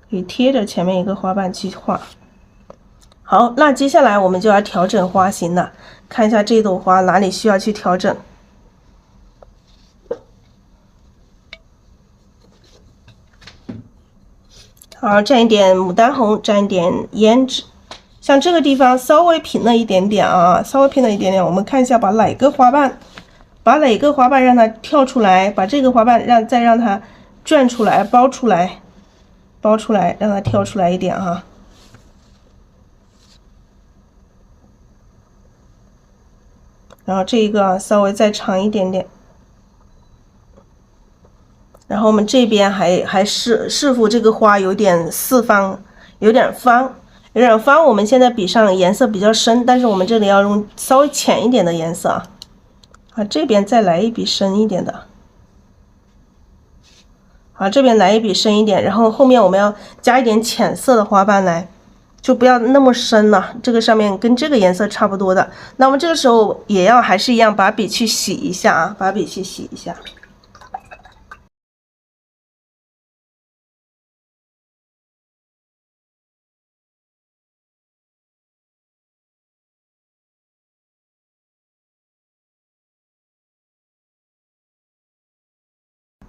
Speaker 1: 可以贴着前面一个花瓣去画。好，那接下来我们就要调整花型了，看一下这朵花哪里需要去调整。好，蘸一点牡丹红，蘸一点胭脂，像这个地方稍微平了一点点啊，稍微平了一点点。我们看一下，把哪个花瓣让它跳出来，把这个花瓣再让它转出来，包出来，让它跳出来一点哈。然后这一个稍微再长一点点。然后我们这边还是否这个花有点四方，有点方。我们现在笔上颜色比较深，但是我们这里要用稍微浅一点的颜色啊。好，这边再来一笔深一点的。好，这边来一笔深一点，然后后面我们要加一点浅色的花瓣来，就不要那么深了。这个上面跟这个颜色差不多的，那我们这个时候也要还是一样，把笔去洗一下啊，把笔去洗一下。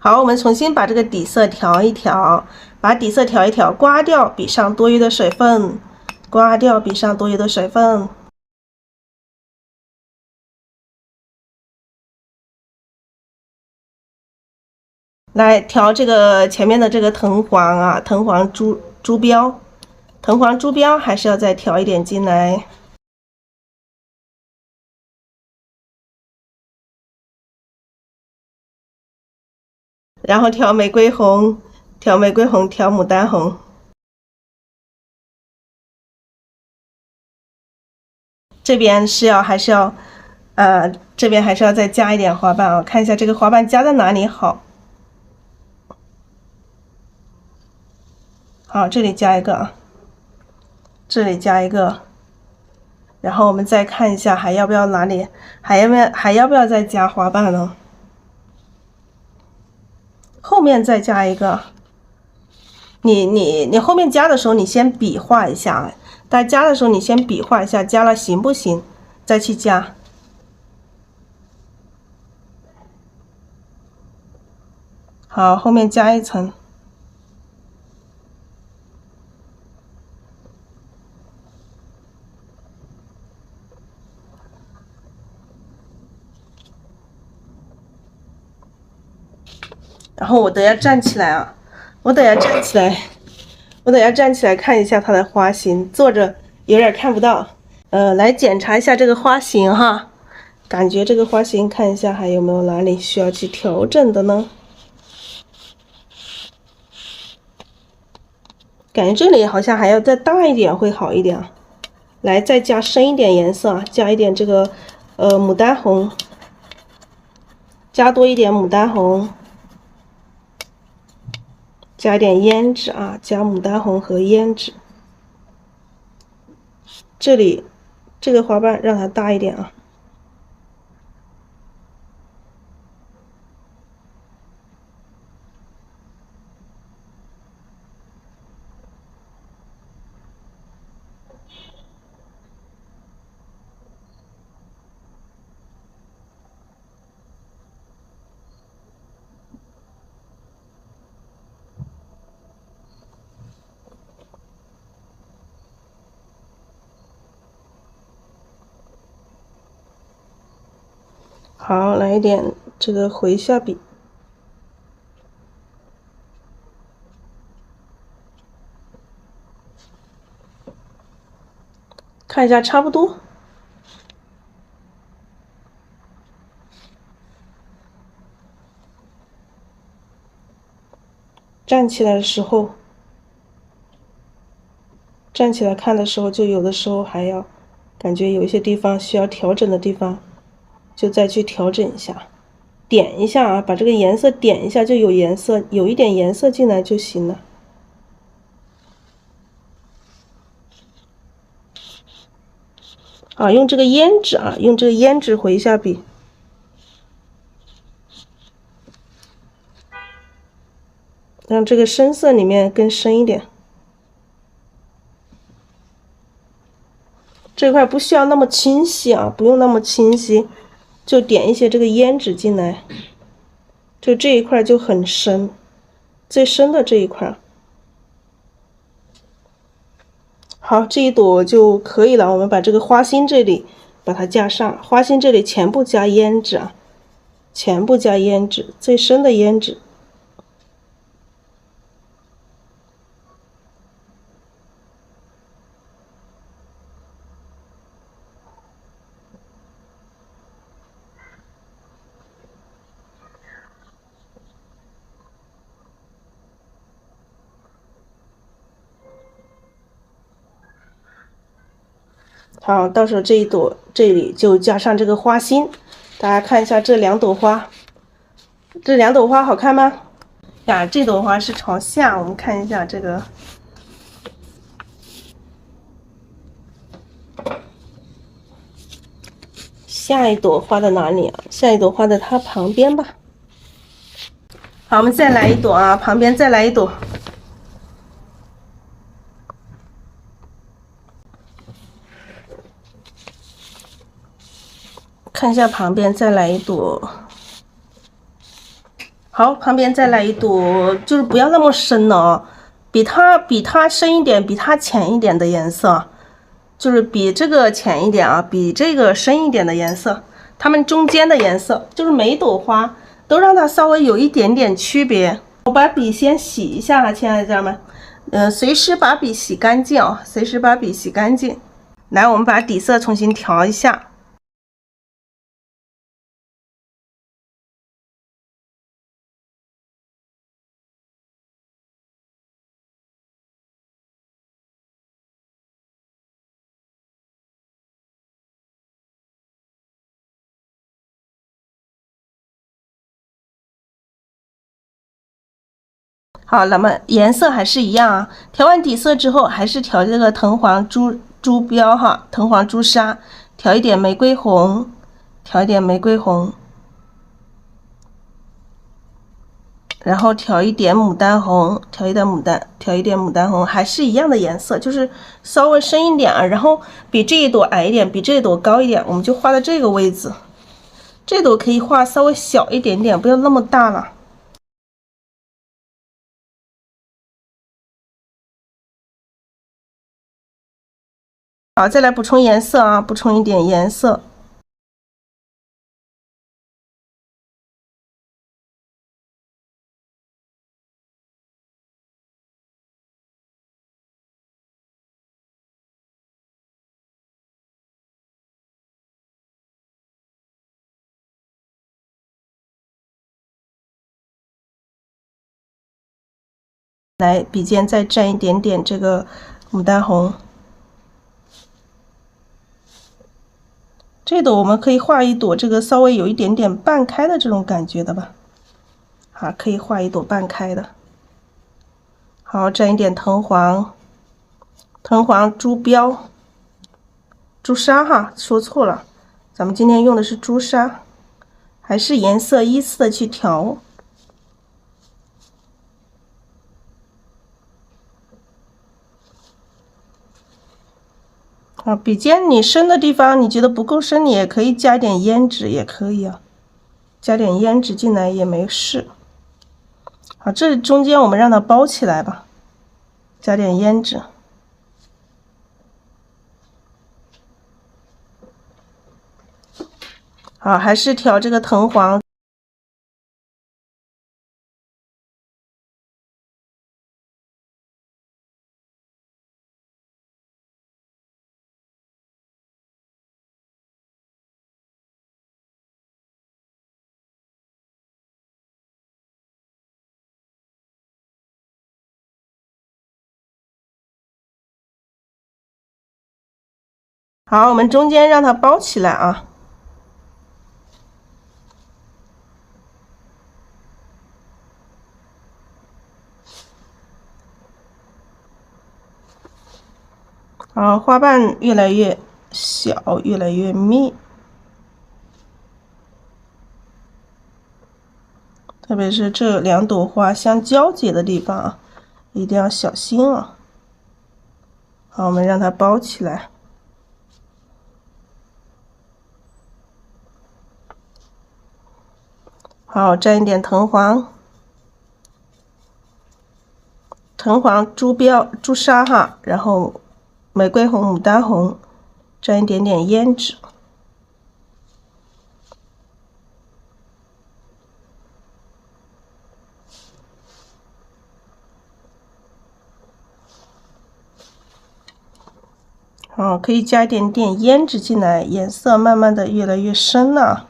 Speaker 1: 好，我们重新把这个底色调一调，刮掉笔上多余的水分，来调这个前面的这个藤黄啊，藤黄珠标还是要再调一点进来。然后调玫瑰红，调牡丹红。这边还是要这边还是要再加一点花瓣啊，看一下这个花瓣加在哪里好。好，这里加一个啊，这里加一个，然后我们再看一下还要不要再加花瓣呢？后面再加一个，你后面加的时候，你先笔画一下，大家加的时候你先笔画一下，加了行不行？再去加。好，后面加一层。然后我等下站起来啊，我等下站起来看一下它的花型，坐着有点看不到。来检查一下这个花型哈，感觉这个花型看一下还有没有哪里需要去调整的呢？感觉这里好像还要再大一点会好一点啊。来，再加深一点颜色，加一点这个牡丹红，加多一点牡丹红。加点胭脂啊，加牡丹红和胭脂。这里这个花瓣让它大一点啊。好，来一点这个回下笔，看一下差不多。站起来的时候，站起来看的时候，就有的时候还要感觉有一些地方需要调整的地方，就再去调整一下。点一下啊，把这个颜色点一下，就有颜色，有一点颜色进来就行了。啊，用这个胭脂啊，用这个胭脂回一下笔，让这个深色里面更深一点。这块不需要那么清晰啊，不用那么清晰，就点一些这个胭脂进来，就这一块就很深，最深的这一块。好，这一朵就可以了。我们把这个花心这里把它加上，花心这里全部加胭脂啊，全部加胭脂，最深的胭脂。好，到时候这一朵这里就加上这个花心，大家看一下这两朵花，这两朵花好看吗？呀，这朵花是朝下，我们看一下这个。下一朵花在哪里啊？下一朵花在它旁边吧。好，我们再来一朵啊，旁边再来一朵。看一下旁边再来一朵。好，旁边再来一朵，就是不要那么深了啊，比它深一点，比它浅一点的颜色，就是比这个浅一点啊，比这个深一点的颜色，它们中间的颜色，就是每一朵花都让它稍微有一点点区别。我把笔先洗一下啊，亲爱的家人们，随时把笔洗干净啊，随时把笔洗干净。来，我们把底色重新调一下。好，那么颜色还是一样啊。调完底色之后，还是调这个藤黄朱标哈，藤黄朱砂，调一点玫瑰红，调一点玫瑰红，然后调一点牡丹红，调一点牡丹红，还是一样的颜色，就是稍微深一点啊。然后比这一朵矮一点，比这一朵高一点，我们就画在这个位置。这朵可以画稍微小一点点，不要那么大了。好，再来补充颜色啊，补充一点颜色。来，笔尖再蘸一点点这个牡丹红。这朵我们可以画一朵这个稍微有一点点半开的这种感觉的吧。好，可以画一朵半开的。好，蘸一点藤黄，藤黄珠标，朱砂哈，说错了，咱们今天用的是朱砂，还是颜色依次的去调。啊，笔尖你深的地方，你觉得不够深，你也可以加点胭脂，也可以啊，加点胭脂进来也没事。好，这中间我们让它包起来吧，加点胭脂。好，还是调这个藤黄。好，我们中间让它包起来啊。好，花瓣越来越小，越来越密，特别是这两朵花相交接的地方啊，一定要小心啊。好，我们让它包起来。好，蘸一点藤黄，藤黄珠标朱砂哈，然后玫瑰红、牡丹红，蘸一点点胭脂。好，可以加一点点胭脂进来，颜色慢慢的越来越深了。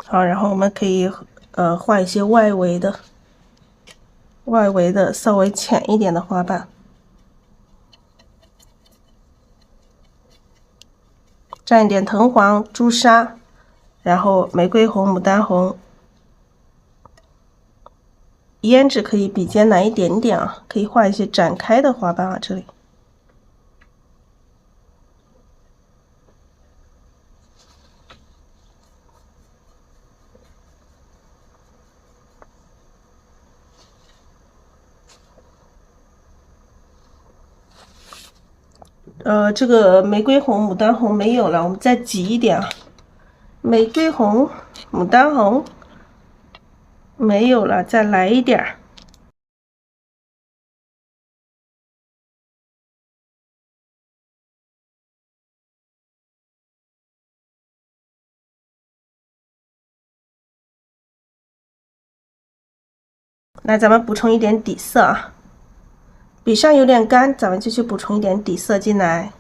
Speaker 1: 好，然后我们可以画一些外围的稍微浅一点的花瓣，蘸一点藤黄、朱砂，然后玫瑰红、牡丹红，胭脂可以笔尖来一点点啊，可以画一些展开的花瓣啊，这里。这个玫瑰红、牡丹红没有了，我们再挤一点啊。玫瑰红、牡丹红没有了，再来一点儿。来，咱们补充一点底色啊。笔上有点干，咱们就去补充一点底色进来。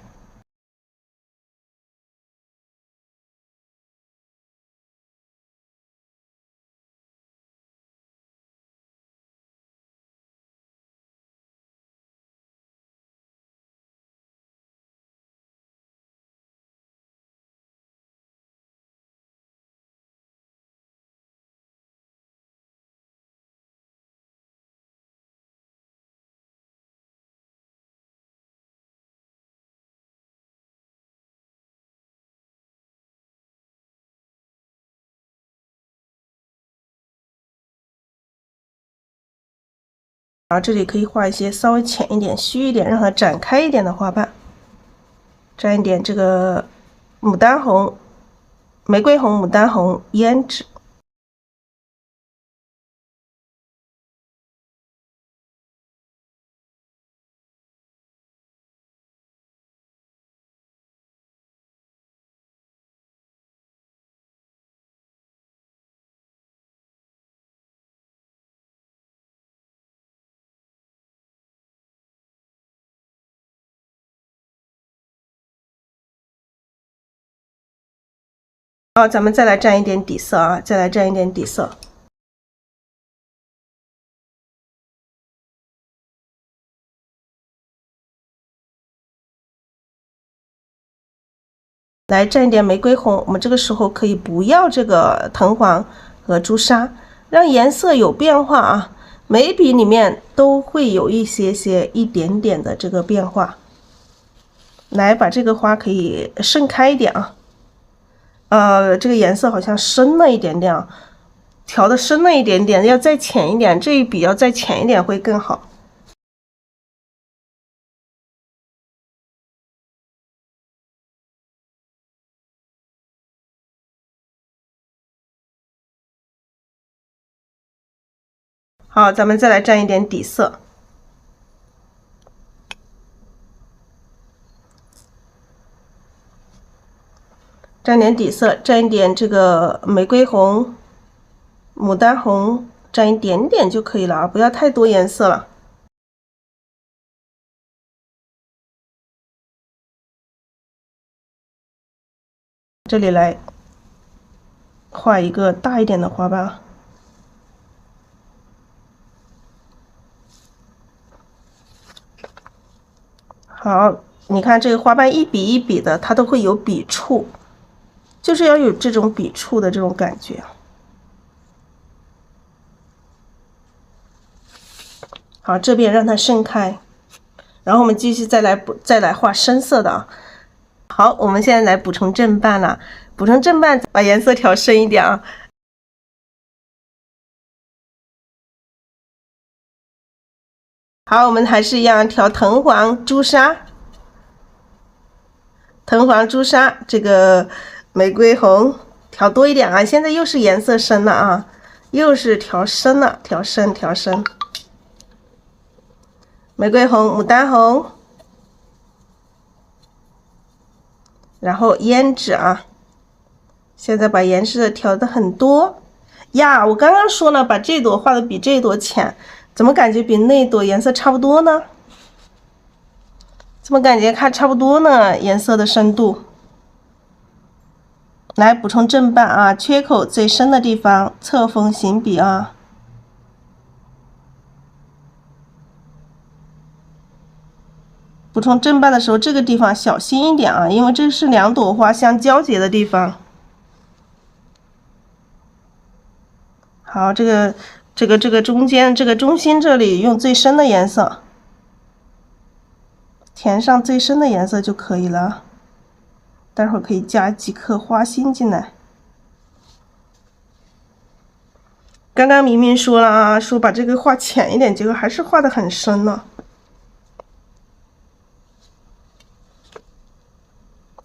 Speaker 1: 啊，这里可以画一些稍微浅一点、虚一点，让它展开一点的花瓣，沾一点这个牡丹红、玫瑰红、牡丹红胭脂。好，咱们再来蘸一点底色啊，再来蘸一点底色。来蘸一点玫瑰红，我们这个时候可以不要这个藤黄和朱砂，让颜色有变化啊。每笔里面都会有一点点的这个变化。来，把这个花可以盛开一点啊。这个颜色好像深了一点点啊，调的深了一点点，要再浅一点，这一笔要再浅一点会更好。好，咱们再来蘸一点底色，蘸点底色，蘸一点这个玫瑰红、牡丹红，蘸一点点就可以了啊，不要太多颜色了。这里来画一个大一点的花瓣。好，你看这个花瓣一笔一笔的，它都会有笔触，就是要有这种笔触的这种感觉。好，这边让它盛开，然后我们继续再来画深色的啊。好，我们现在来补充正瓣了，补充正瓣，把颜色调深一点啊。好，我们还是一样调藤黄、朱砂，藤黄、朱砂，这个玫瑰红调多一点啊。现在又是颜色深了啊，又是调深了，调深，调深。玫瑰红、牡丹红，然后胭脂啊。现在把颜色调的很多呀。我刚刚说了，把这朵画的比这朵浅。怎么感觉比那朵颜色差不多呢？怎么感觉看差不多呢？颜色的深度。来补充正瓣啊，缺口最深的地方，侧锋行笔啊。补充正瓣的时候，这个地方小心一点啊，因为这是两朵花相交结的地方。好，这个中间这个中心这里用最深的颜色，填上最深的颜色就可以了。待会儿可以加几颗花心进来。刚刚明明说了啊，说把这个画浅一点，结果还是画的很深呢。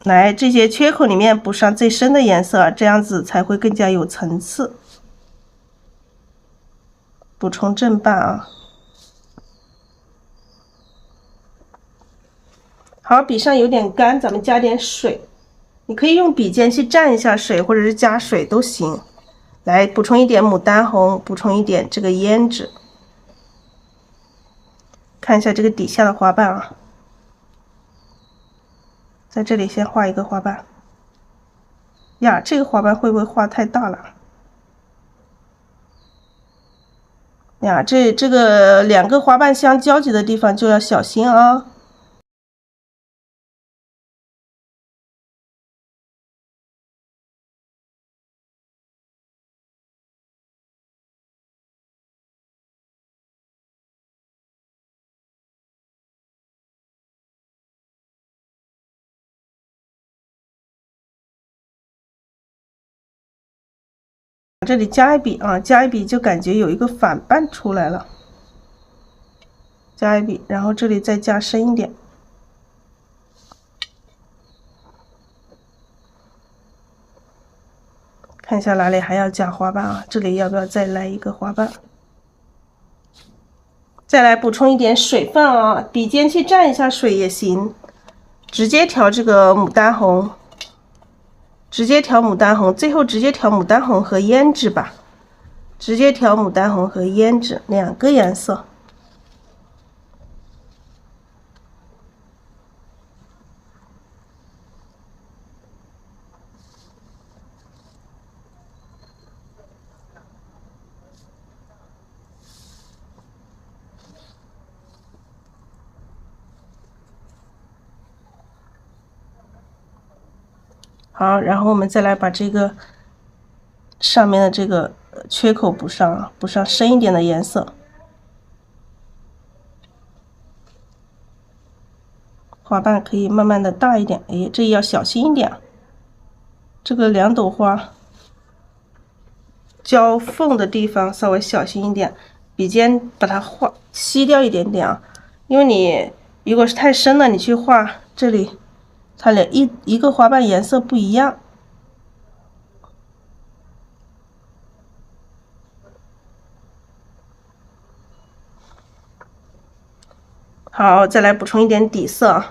Speaker 1: 来，这些缺口里面补上最深的颜色，这样子才会更加有层次。补充正瓣啊。好，笔上有点干，咱们加点水。你可以用笔尖去蘸一下水，或者是加水都行。来，补充一点牡丹红，补充一点这个胭脂。看一下这个底下的花瓣啊，在这里先画一个花瓣。呀，这个花瓣会不会画太大了？呀，这个两个花瓣相交集的地方就要小心啊。这里加一笔啊，加一笔就感觉有一个反瓣出来了。加一笔，然后这里再加深一点。看一下哪里还要加花瓣啊？这里要不要再来一个花瓣？再来补充一点水分啊，笔尖去蘸一下水也行。直接调这个牡丹红，直接调牡丹红，最后直接调牡丹红和胭脂吧。直接调牡丹红和胭脂2个颜色。好，然后我们再来把这个上面的这个缺口补上啊，补上深一点的颜色。花瓣可以慢慢的大一点，哎，这也要小心一点。这个2朵花交缝的地方稍微小心一点，笔尖把它吸掉一点点啊，因为你如果是太深了，你去画这里，它俩一个花瓣颜色不一样。好，再来补充一点底色，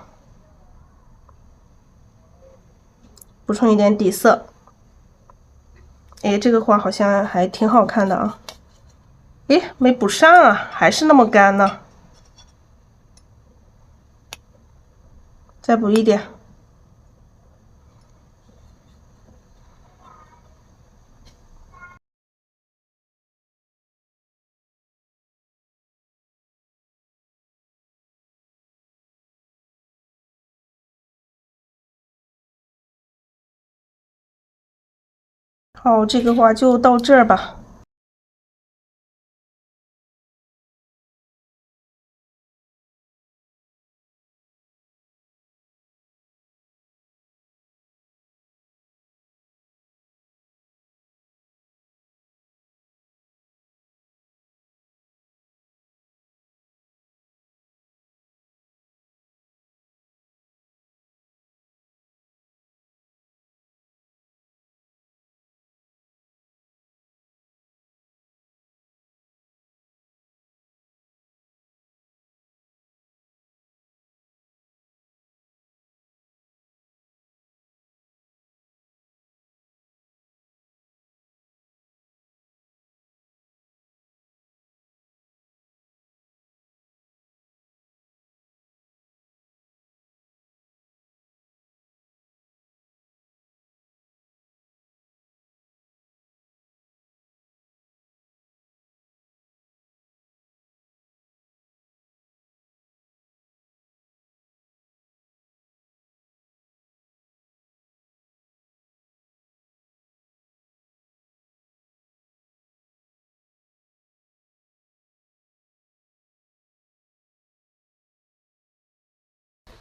Speaker 1: 补充一点底色。哎，这个花好像还挺好看的啊。诶，没补上啊，还是那么干呢。再补一点。好，这个花就到这儿吧。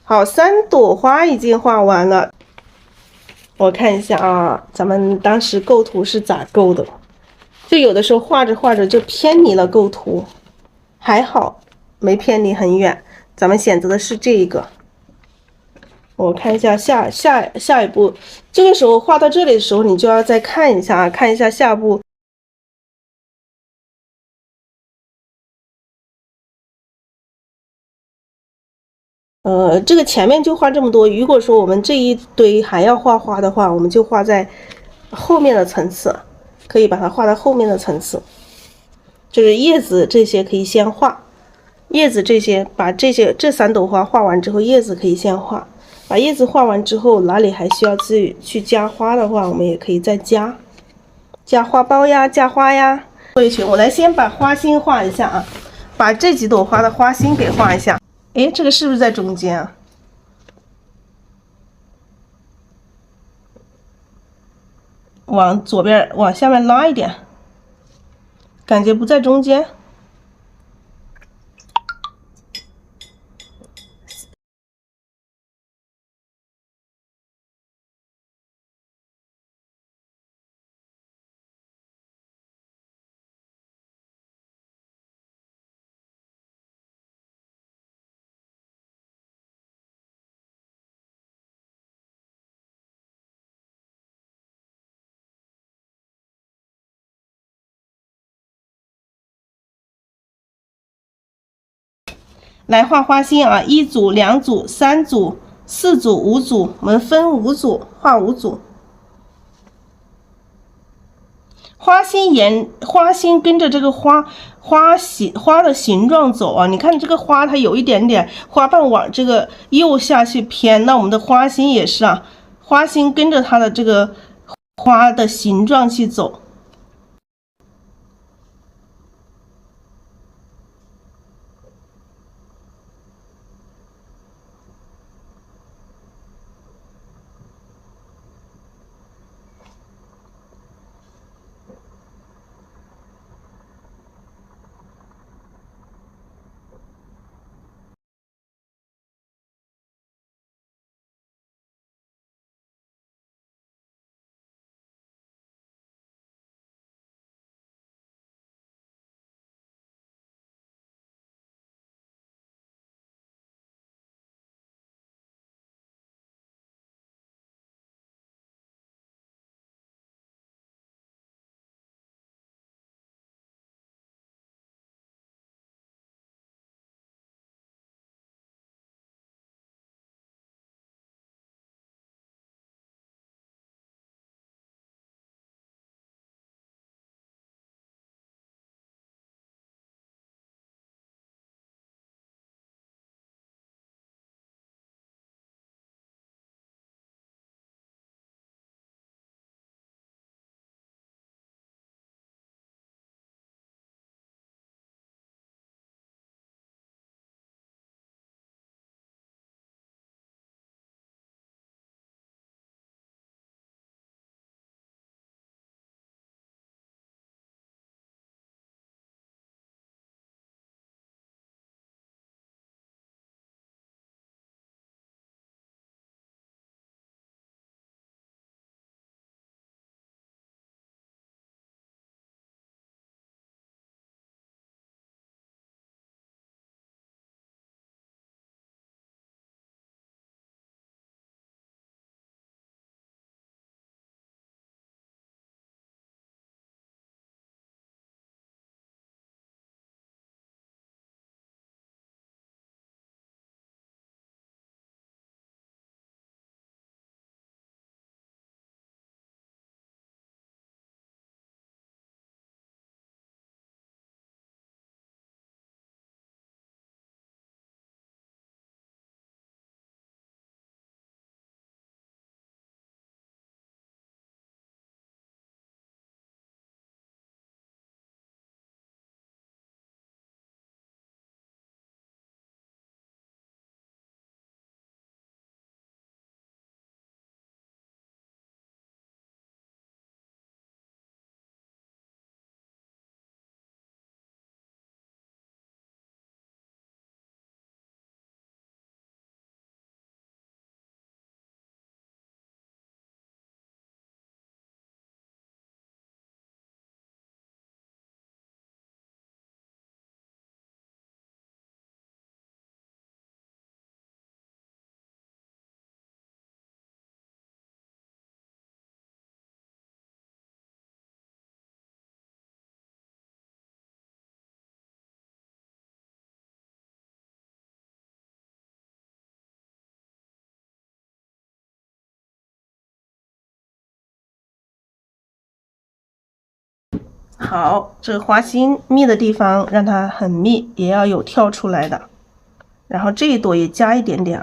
Speaker 1: 好，3朵花已经画完了。我看一下啊，咱们当时构图是咋构的？就有的时候画着画着就偏离了构图，还好没偏离很远。咱们选择的是这一个。我看一下下一步，这个时候画到这里的时候，你就要再看一下啊，看一下下步。这个前面就画这么多。如果说我们这一堆还要画花的话，我们就画在后面的层次，可以把它画在后面的层次。就是叶子这些可以先画，叶子这些把这3朵花画完之后，叶子可以先画。把叶子画完之后，哪里还需要自己去加花的话，我们也可以再加花苞呀，加花呀。做一圈，我来先把花心画一下啊，把这几朵花的花心给画一下。诶，这个是不是在中间啊？往左边，往下面拉一点，感觉不在中间。来画花心啊，一组、两组、三组、四组、五组，我们分5组，画5组。花心跟着这个花的形状走啊，你看这个花它有一点点花瓣往这个右下去偏，那我们的花心也是啊，花心跟着它的这个花的形状去走。好，这个花心密的地方让它很密，也要有跳出来的。然后这一朵也加一点点。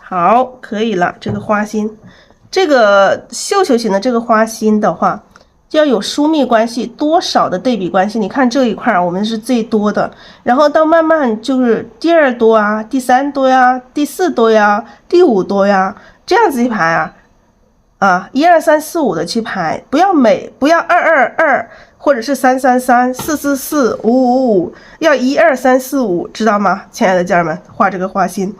Speaker 1: 好，可以了。这个花心，这个绣球型的这个花心的话，就要有疏密关系，多少的对比关系。你看这一块我们是最多的，然后到慢慢就是第2多啊，第3多呀，第4多呀，第5多呀，这样子一排啊，1 2 3 4 5的去排，不要不要2 2 2，或者是3 3 3 4 4 4 5 5 5，要1 2 3 4 5，知道吗？亲爱的家人们，画这个花心。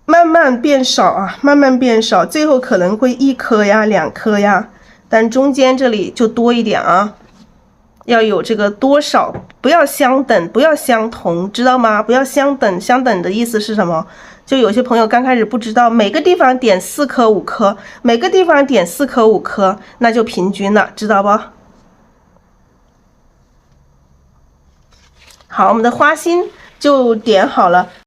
Speaker 1: 慢慢变少啊，慢慢变少，最后可能会1颗呀、2颗呀，但中间这里就多一点啊，要有这个多少，不要相等，不要相同，知道吗？不要相等，相等的意思是什么？就有些朋友刚开始不知道，每个地方点4颗5颗，每个地方点4颗5颗，那就平均了，知道不？好，我们的花心就点好了。